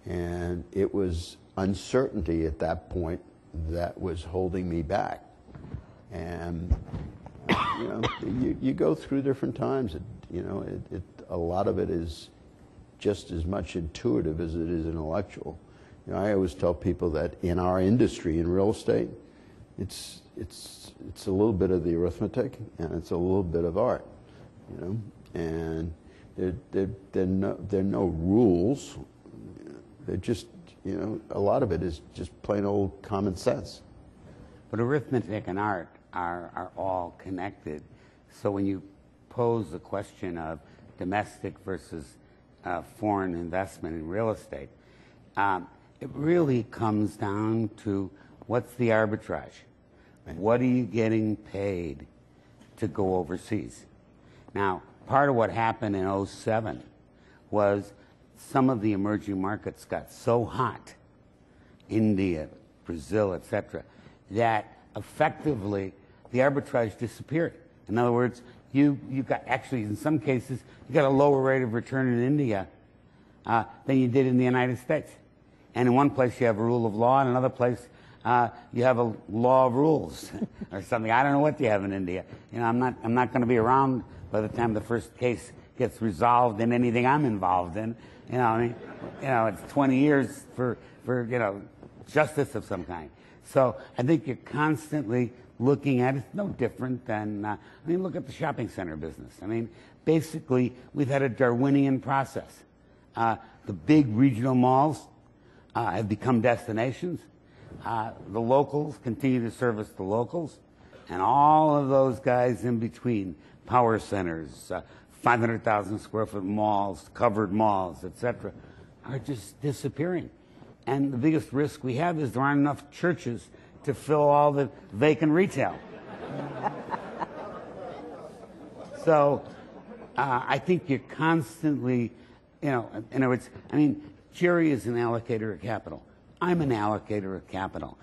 And it was uncertainty at that point that was holding me back. And, you go through different times. A lot of it is just as much intuitive as it is intellectual. I always tell people that in our industry, in real estate, it's a little bit of the arithmetic and it's a little bit of art, and there are no rules. They're just, a lot of it is just plain old common sense. But arithmetic and art are all connected. So when you pose the question of domestic versus foreign investment in real estate, it really comes down to what's the arbitrage? What are you getting paid to go overseas? Now, part of what happened in '07 was some of the emerging markets got so hot, India, Brazil, etc., that effectively the arbitrage disappeared. In other words, you got, actually in some cases, you got a lower rate of return in India than you did in the United States. And in one place you have a rule of law, and in another place you have a law of rules or something. I don't know what you have in India. I'm not going to be around by the time the first case gets resolved in anything I'm involved in. It's 20 years for justice of some kind. So I think you're constantly looking at it. It's no different than look at the shopping center business. Basically we've had a Darwinian process. The big regional malls have become destinations. The locals continue to service the locals, and all of those guys in between, power centers, 500,000 square foot malls, covered malls, etc., are just disappearing. And the biggest risk we have is there aren't enough churches to fill all the vacant retail. So I think you're constantly, in other words, Jerry is an allocator of capital. I'm an allocator of capital.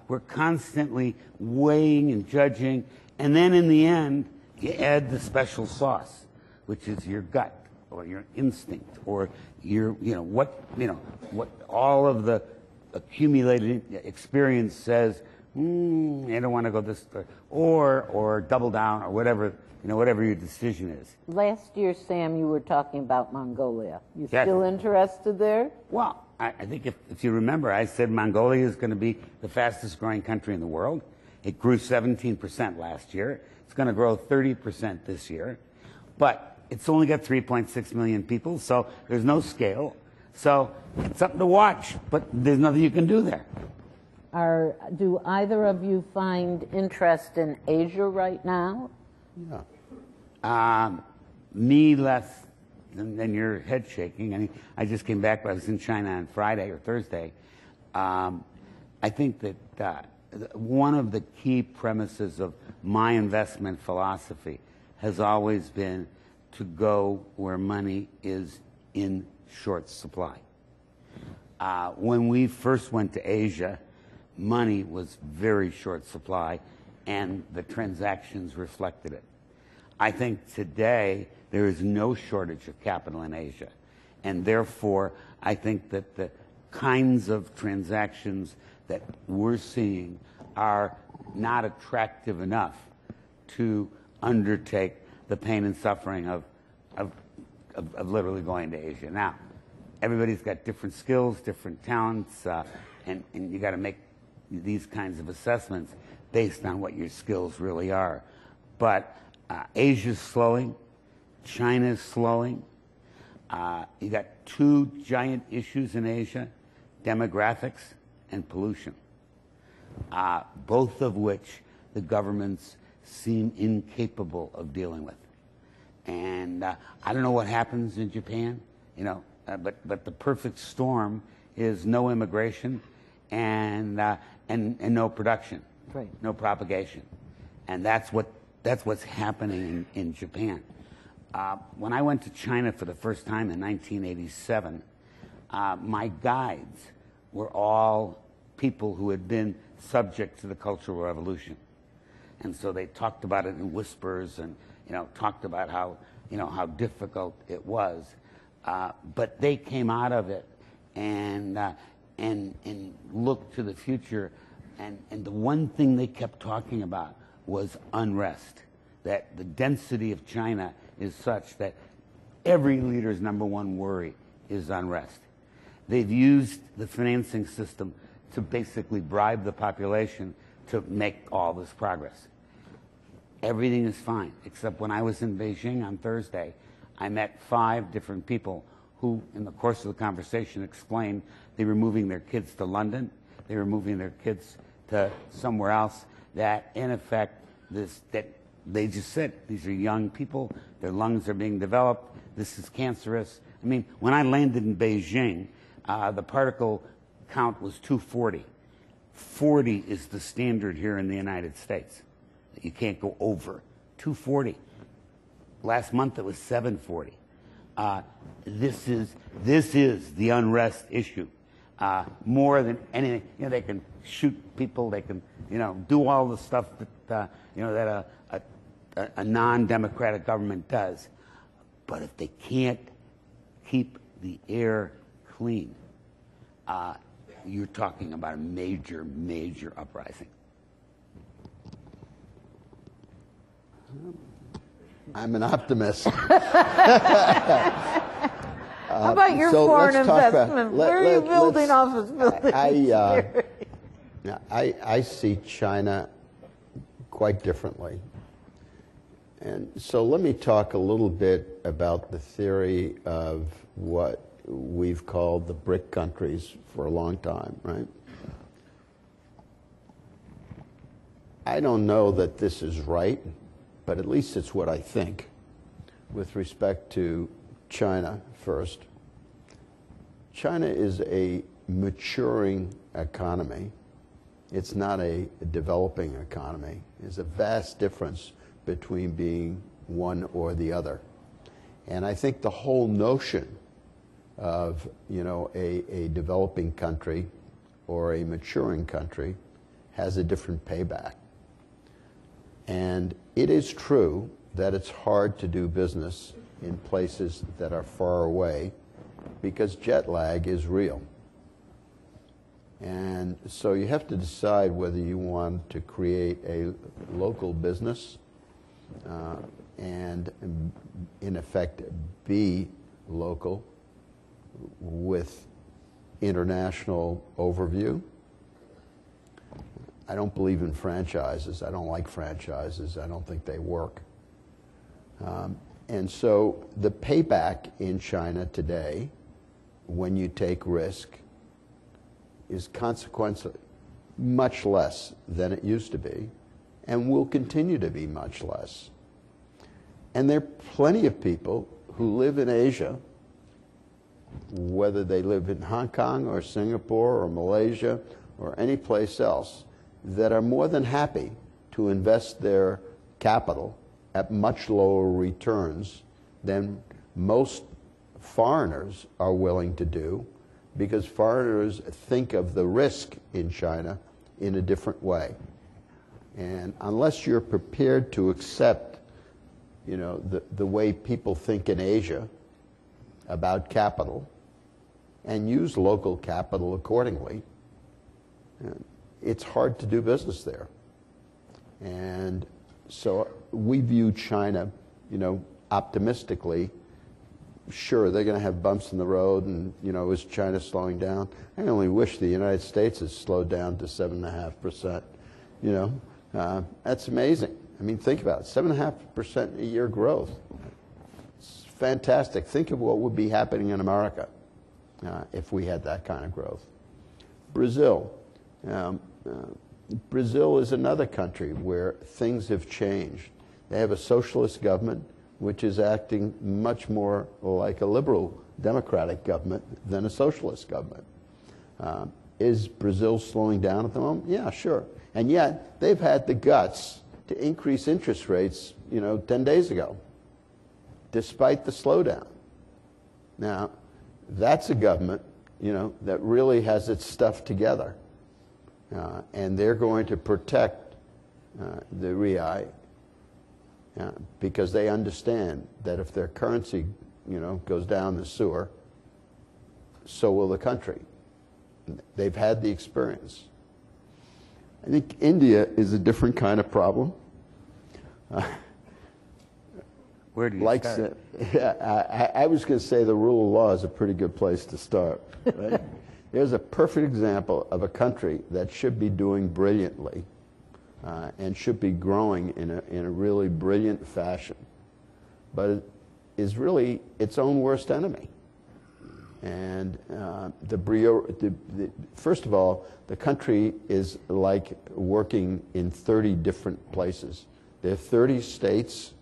We're constantly weighing and judging, and then in the end, you add the special sauce, which is your gut or your instinct or your, what all of the accumulated experience says. I don't want to go this, or double down, or whatever your decision is. Last year, Sam, you were talking about Mongolia. You Yes. still interested there? Well, I think if you remember, I said Mongolia is going to be the fastest growing country in the world. It grew 17% last year. It's going to grow 30% this year. But it's only got 3.6 million people, so there's no scale. So it's something to watch, but there's nothing you can do there. Do either of you find interest in Asia right now? Yeah. Me less than your head shaking. I just came back. I was in China on Friday or Thursday. I think that one of the key premises of my investment philosophy has always been to go where money is in short supply. When we first went to Asia, money was very short supply, and the transactions reflected it. I think today there is no shortage of capital in Asia, and therefore I think that the kinds of transactions that we're seeing are not attractive enough to undertake the pain and suffering of literally going to Asia. Now, everybody's got different skills, different talents, and you got to make these kinds of assessments based on what your skills really are. But Asia's slowing, China's slowing. You got two giant issues in Asia: demographics and pollution, both of which the governments seem incapable of dealing with. And I don't know what happens in Japan, but the perfect storm is no immigration and no production, Right. no propagation, and that's what's happening in Japan. When I went to China for the first time in 1987, my guides were all people who had been subject to the Cultural Revolution. And so they talked about it in whispers and, talked about how how difficult it was. But they came out of it and looked to the future. And the one thing they kept talking about was unrest, that the density of China is such that every leader's number one worry is unrest. They've used the financing system to basically bribe the population to make all this progress. Everything is fine, except when I was in Beijing on Thursday, I met 5 different people who, in the course of the conversation, explained they were moving their kids to London, they were moving their kids to somewhere else, that in effect, that they just said, these are young people, their lungs are being developed, this is cancerous. I mean, when I landed in Beijing, the particle count was 240. 40 is the standard here in the United States. You can't go over 240. Last month it was 740. This is the unrest issue. More than anything, they can shoot people, they can, do all the stuff that, that a non-democratic government does. But if they can't keep the air clean, you're talking about a major, major uprising. I'm an optimist. How about your foreign investment? Where are you building office buildings? I see China quite differently. And so let me talk a little bit about the theory of what we've called the BRIC countries for a long time, right? I don't know that this is right, but at least it's what I think with respect to China first. China is a maturing economy. It's not a developing economy. There's a vast difference between being one or the other. And I think the whole notion of, a developing country or a maturing country has a different payback. And it is true that it's hard to do business in places that are far away because jet lag is real. And so you have to decide whether you want to create a local business and, in effect, be local with international overview. I don't believe in franchises. I don't like franchises. I don't think they work. And so the payback in China today, when you take risk, is consequentially much less than it used to be, and will continue to be much less. And there are plenty of people who live in Asia, whether they live in Hong Kong or Singapore or Malaysia or any place else, that are more than happy to invest their capital at much lower returns than most foreigners are willing to do, because foreigners think of the risk in China in a different way. And unless you're prepared to accept, the way people think in Asia about capital and use local capital accordingly, it's hard to do business there. And so we view China, optimistically. Sure, they're going to have bumps in the road, and, is China slowing down? I only wish the United States has slowed down to 7.5%. That's amazing. I mean, think about it, 7.5% a year growth. It's fantastic. Think of what would be happening in America if we had that kind of growth. Brazil. Brazil is another country where things have changed. They have a socialist government which is acting much more like a liberal democratic government than a socialist government. Is Brazil slowing down at the moment? Yeah, sure. And yet, they've had the guts to increase interest rates, 10 days ago, despite the slowdown. Now, that's a government, that really has its stuff together. And they're going to protect the real. because they understand that if their currency, goes down the sewer, so will the country. They've had the experience. I think India is a different kind of problem. Where do you start? I was going to say the rule of law is a pretty good place to start. Right? Here's a perfect example of a country that should be doing brilliantly and should be growing in a really brilliant fashion, but it is really its own worst enemy. And first of all, the country is like working in 30 different places. There are 30 states,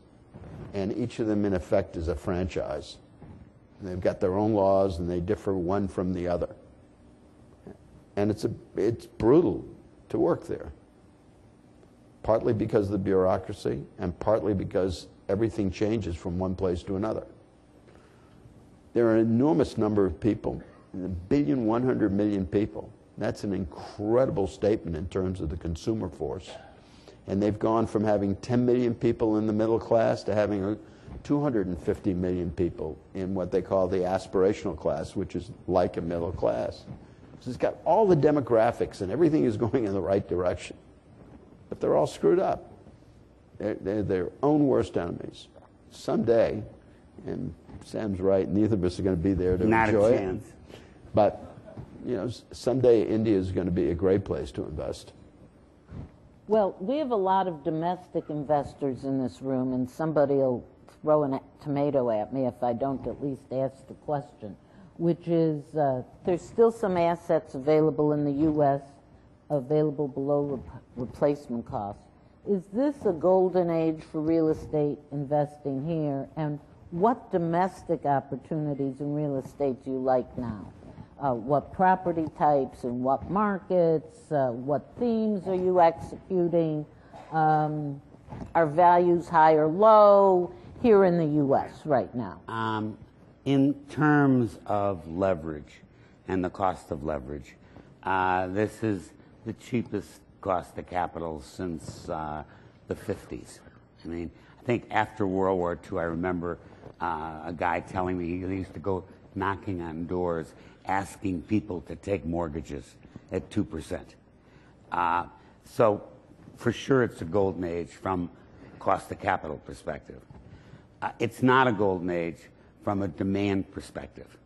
and each of them, in effect, is a franchise. And they've got their own laws, and they differ one from the other. And it's brutal to work there, partly because of the bureaucracy, and partly because everything changes from one place to another. There are an enormous number of people, 1,100,000,000 people. That's an incredible statement in terms of the consumer force. And they've gone from having 10 million people in the middle class to having 250 million people in what they call the aspirational class, which is like a middle class. So it's got all the demographics and everything is going in the right direction. But they're all screwed up. They're their own worst enemies. Someday, and Sam's right, neither of us are going to be there to enjoy it. But, someday India is going to be a great place to invest. Well, we have a lot of domestic investors in this room, and somebody will throw a tomato at me if I don't at least ask the question, which is there's still some assets available in the U.S., available below replacement cost. Is this a golden age for real estate investing here? And what domestic opportunities in real estate do you like now? What property types and what markets? What themes are you executing? Are values high or low here in the U.S. right now? In terms of leverage and the cost of leverage, this is the cheapest cost of capital since the 50s. I mean, I think after World War II, I remember a guy telling me he used to go knocking on doors asking people to take mortgages at 2%. So for sure it's a golden age from cost of capital perspective. It's not a golden age from a demand perspective.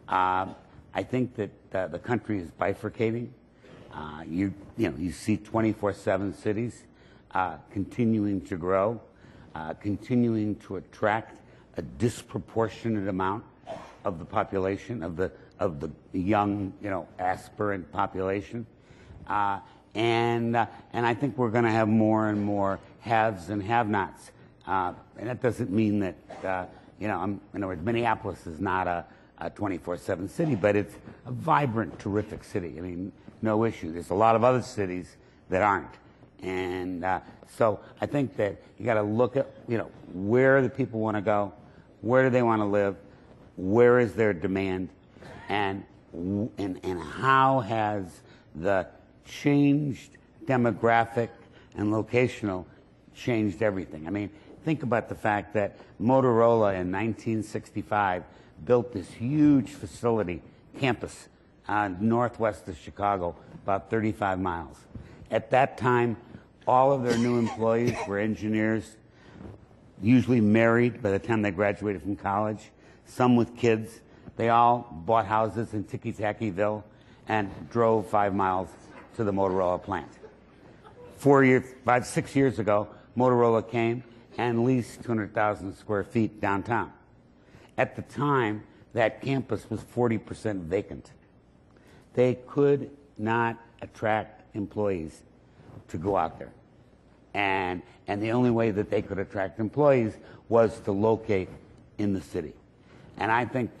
I think that the country is bifurcating. You see 24/7 cities continuing to grow, continuing to attract a disproportionate amount of the population, of the young, aspirant population, and I think we're going to have more and more haves and have-nots, and that doesn't mean that in other words, Minneapolis is not a 24/7 city, but it's a vibrant, terrific city. I mean, no issue. There's a lot of other cities that aren't, and so I think that you got to look at where the people want to go, where do they want to live, where is their demand, and how has the changed demographic and locational changed everything. I mean, think about the fact that Motorola in 1965 built this huge facility, campus, northwest of Chicago, about 35 miles. At that time, all of their new employees were engineers, usually married by the time they graduated from college, some with kids. They all bought houses in Ticky-Tackyville and drove 5 miles to the Motorola plant. 6 years ago, Motorola came and leased 200,000 square feet downtown. At the time, that campus was 40% vacant. They could not attract employees to go out there. And the only way that they could attract employees was to locate in the city. And I think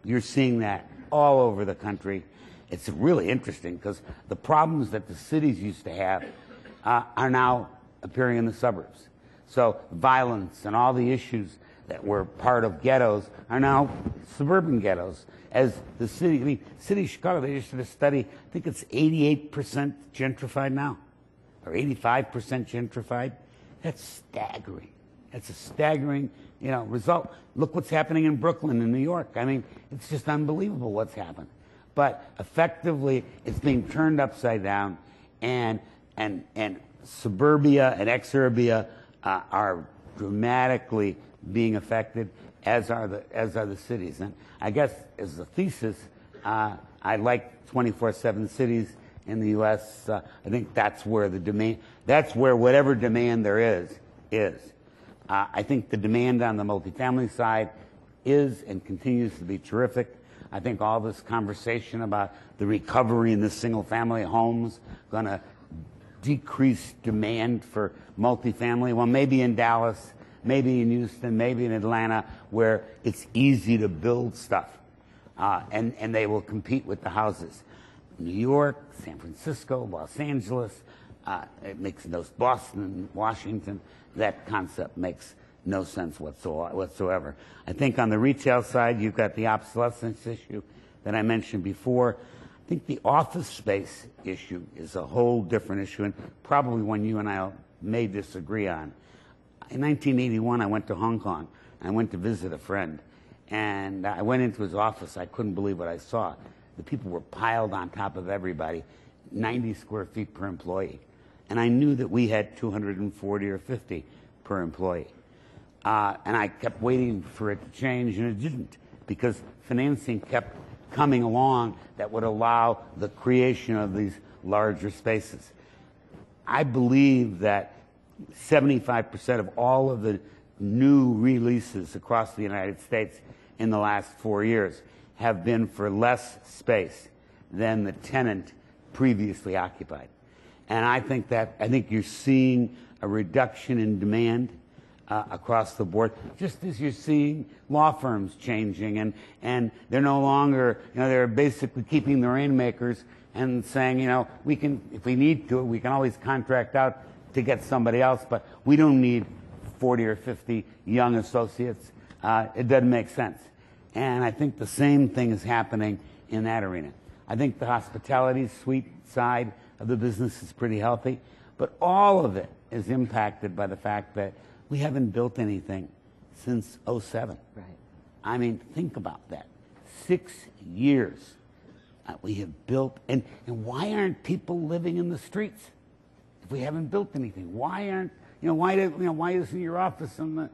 you're seeing that all over the country. It's really interesting because the problems that the cities used to have are now appearing in the suburbs. So violence and all the issues that were part of ghettos are now suburban ghettos. As the city of Chicago, they just did a study, I think it's 88% gentrified now, or 85% gentrified. That's staggering. It's a staggering, result. Look what's happening in Brooklyn and New York. I mean, it's just unbelievable what's happened. But effectively, it's being turned upside down, and suburbia and exurbia are dramatically being affected, as are the cities. And I guess as a thesis, I like 24/7 cities in the U.S. I think that's where the demand, that's where whatever demand there is. I think the demand on the multifamily side is and continues to be terrific. I think all this conversation about the recovery in the single-family homes going to decrease demand for multifamily. Well, maybe in Dallas, maybe in Houston, maybe in Atlanta, where it's easy to build stuff, and they will compete with the houses. New York, San Francisco, Los Angeles, it makes no, Boston, Washington, that concept makes no sense whatsoever. I think on the retail side, you've got the obsolescence issue that I mentioned before. I think the office space issue is a whole different issue, and probably one you and I may disagree on. In 1981, I went to Hong Kong. I went to visit a friend, and I went into his office. I couldn't believe what I saw. The people were piled on top of everybody, 90 square feet per employee. And I knew that we had 240 or 50 per employee. And I kept waiting for it to change, and it didn't, because financing kept coming along that would allow the creation of these larger spaces. I believe that 75% of all of the new releases across the United States in the last 4 years have been for less space than the tenant previously occupied. And I think you're seeing a reduction in demand across the board, just as you're seeing law firms changing, and they're no longer, they're basically keeping the rainmakers and saying, we can, if we need to, we can always contract out to get somebody else, but we don't need 40 or 50 young associates. It doesn't make sense. And I think the same thing is happening in that arena. I think the hospitality suite side of the business is pretty healthy, but all of it is impacted by the fact that we haven't built anything since '07. Right. I mean, think about that. 6 years we have built, and why aren't people living in the streets if we haven't built anything? Why aren't, why isn't your office on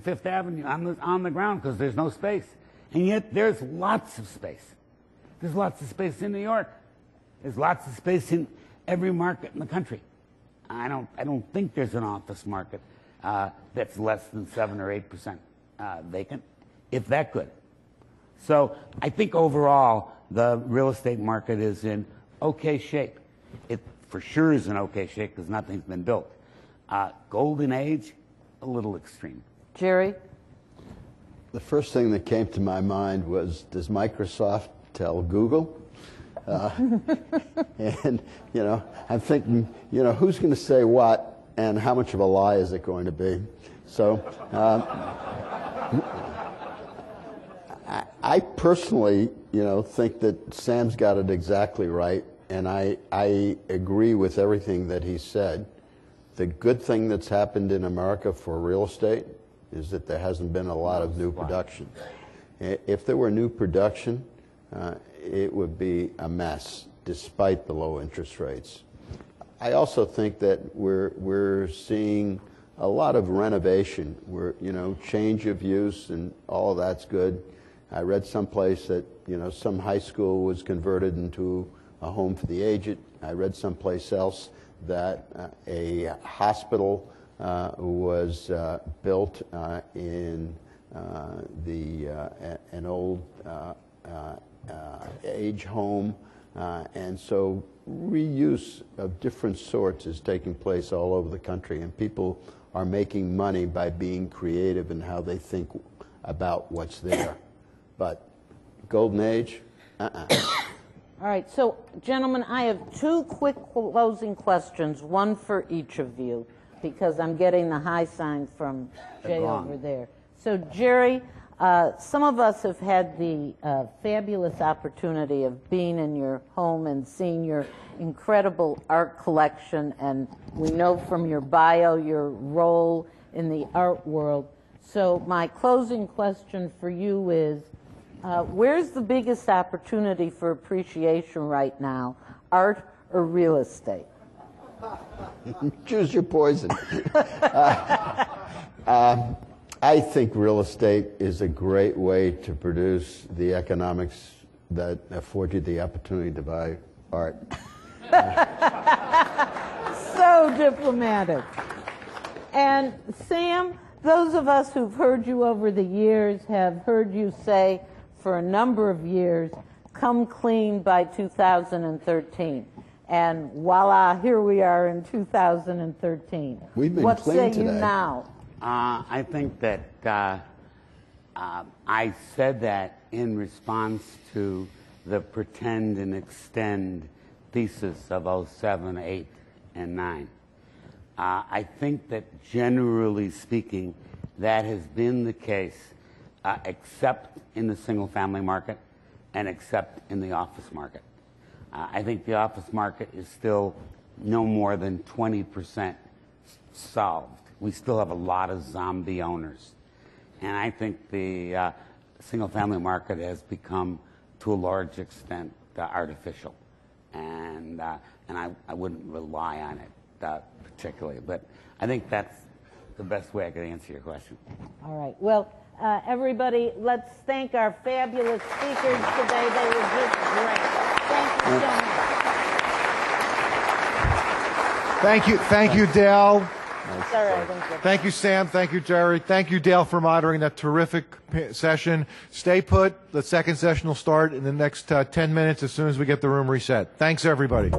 Fifth Avenue on the ground? Because there's no space. And yet there's lots of space. There's lots of space in New York. There's lots of space in every market in the country. I don't think there's an office market that's less than 7 or 8% vacant, if that good. So I think overall the real estate market is in okay shape. It for sure is in okay shape because nothing's been built. Golden age, a little extreme. Jerry? The first thing that came to my mind was, does Microsoft tell Google? And, I'm thinking, who's going to say what and how much of a lie is it going to be? So I personally, think that Sam's got it exactly right, and I agree with everything that he said. The good thing that's happened in America for real estate is that there hasn't been a lot of new production. If there were new production, it would be a mess, despite the low interest rates. I also think that we're seeing a lot of renovation. Change of use and all of that's good. I read someplace that some high school was converted into a home for the aged. I read someplace else that a hospital was built in an old age home, and so reuse of different sorts is taking place all over the country, and people are making money by being creative in how they think about what's there. But golden age, All right, so gentlemen, I have 2 quick closing questions, one for each of you, because I'm getting the high sign from Jay over there. So Jerry, some of us have had the fabulous opportunity of being in your home and seeing your incredible art collection, and we know from your bio your role in the art world. So my closing question for you is, where's the biggest opportunity for appreciation right now, art or real estate? Choose your poison. I think real estate is a great way to produce the economics that afford you the opportunity to buy art. So diplomatic. And Sam, those of us who've heard you over the years have heard you say for a number of years, come clean by 2013. And voila, here we are in 2013. We've been what clean say today. you now? I think that I said that in response to the pretend and extend thesis of 07, 8, and 9. I think that generally speaking, that has been the case, except in the single-family market and except in the office market. I think the office market is still no more than 20% solved. We still have a lot of zombie owners. And I think the single-family market has become, to a large extent, artificial. And I wouldn't rely on it particularly. But I think that's the best way I could answer your question. All right. Well, everybody, let's thank our fabulous speakers today. They were just great. Thank you so much. Thank you, Dale. Sorry, Thank you, Sam. Thank you, Jerry. Thank you, Dale, for moderating that terrific session. Stay put. The second session will start in the next 10 minutes as soon as we get the room reset. Thanks, everybody.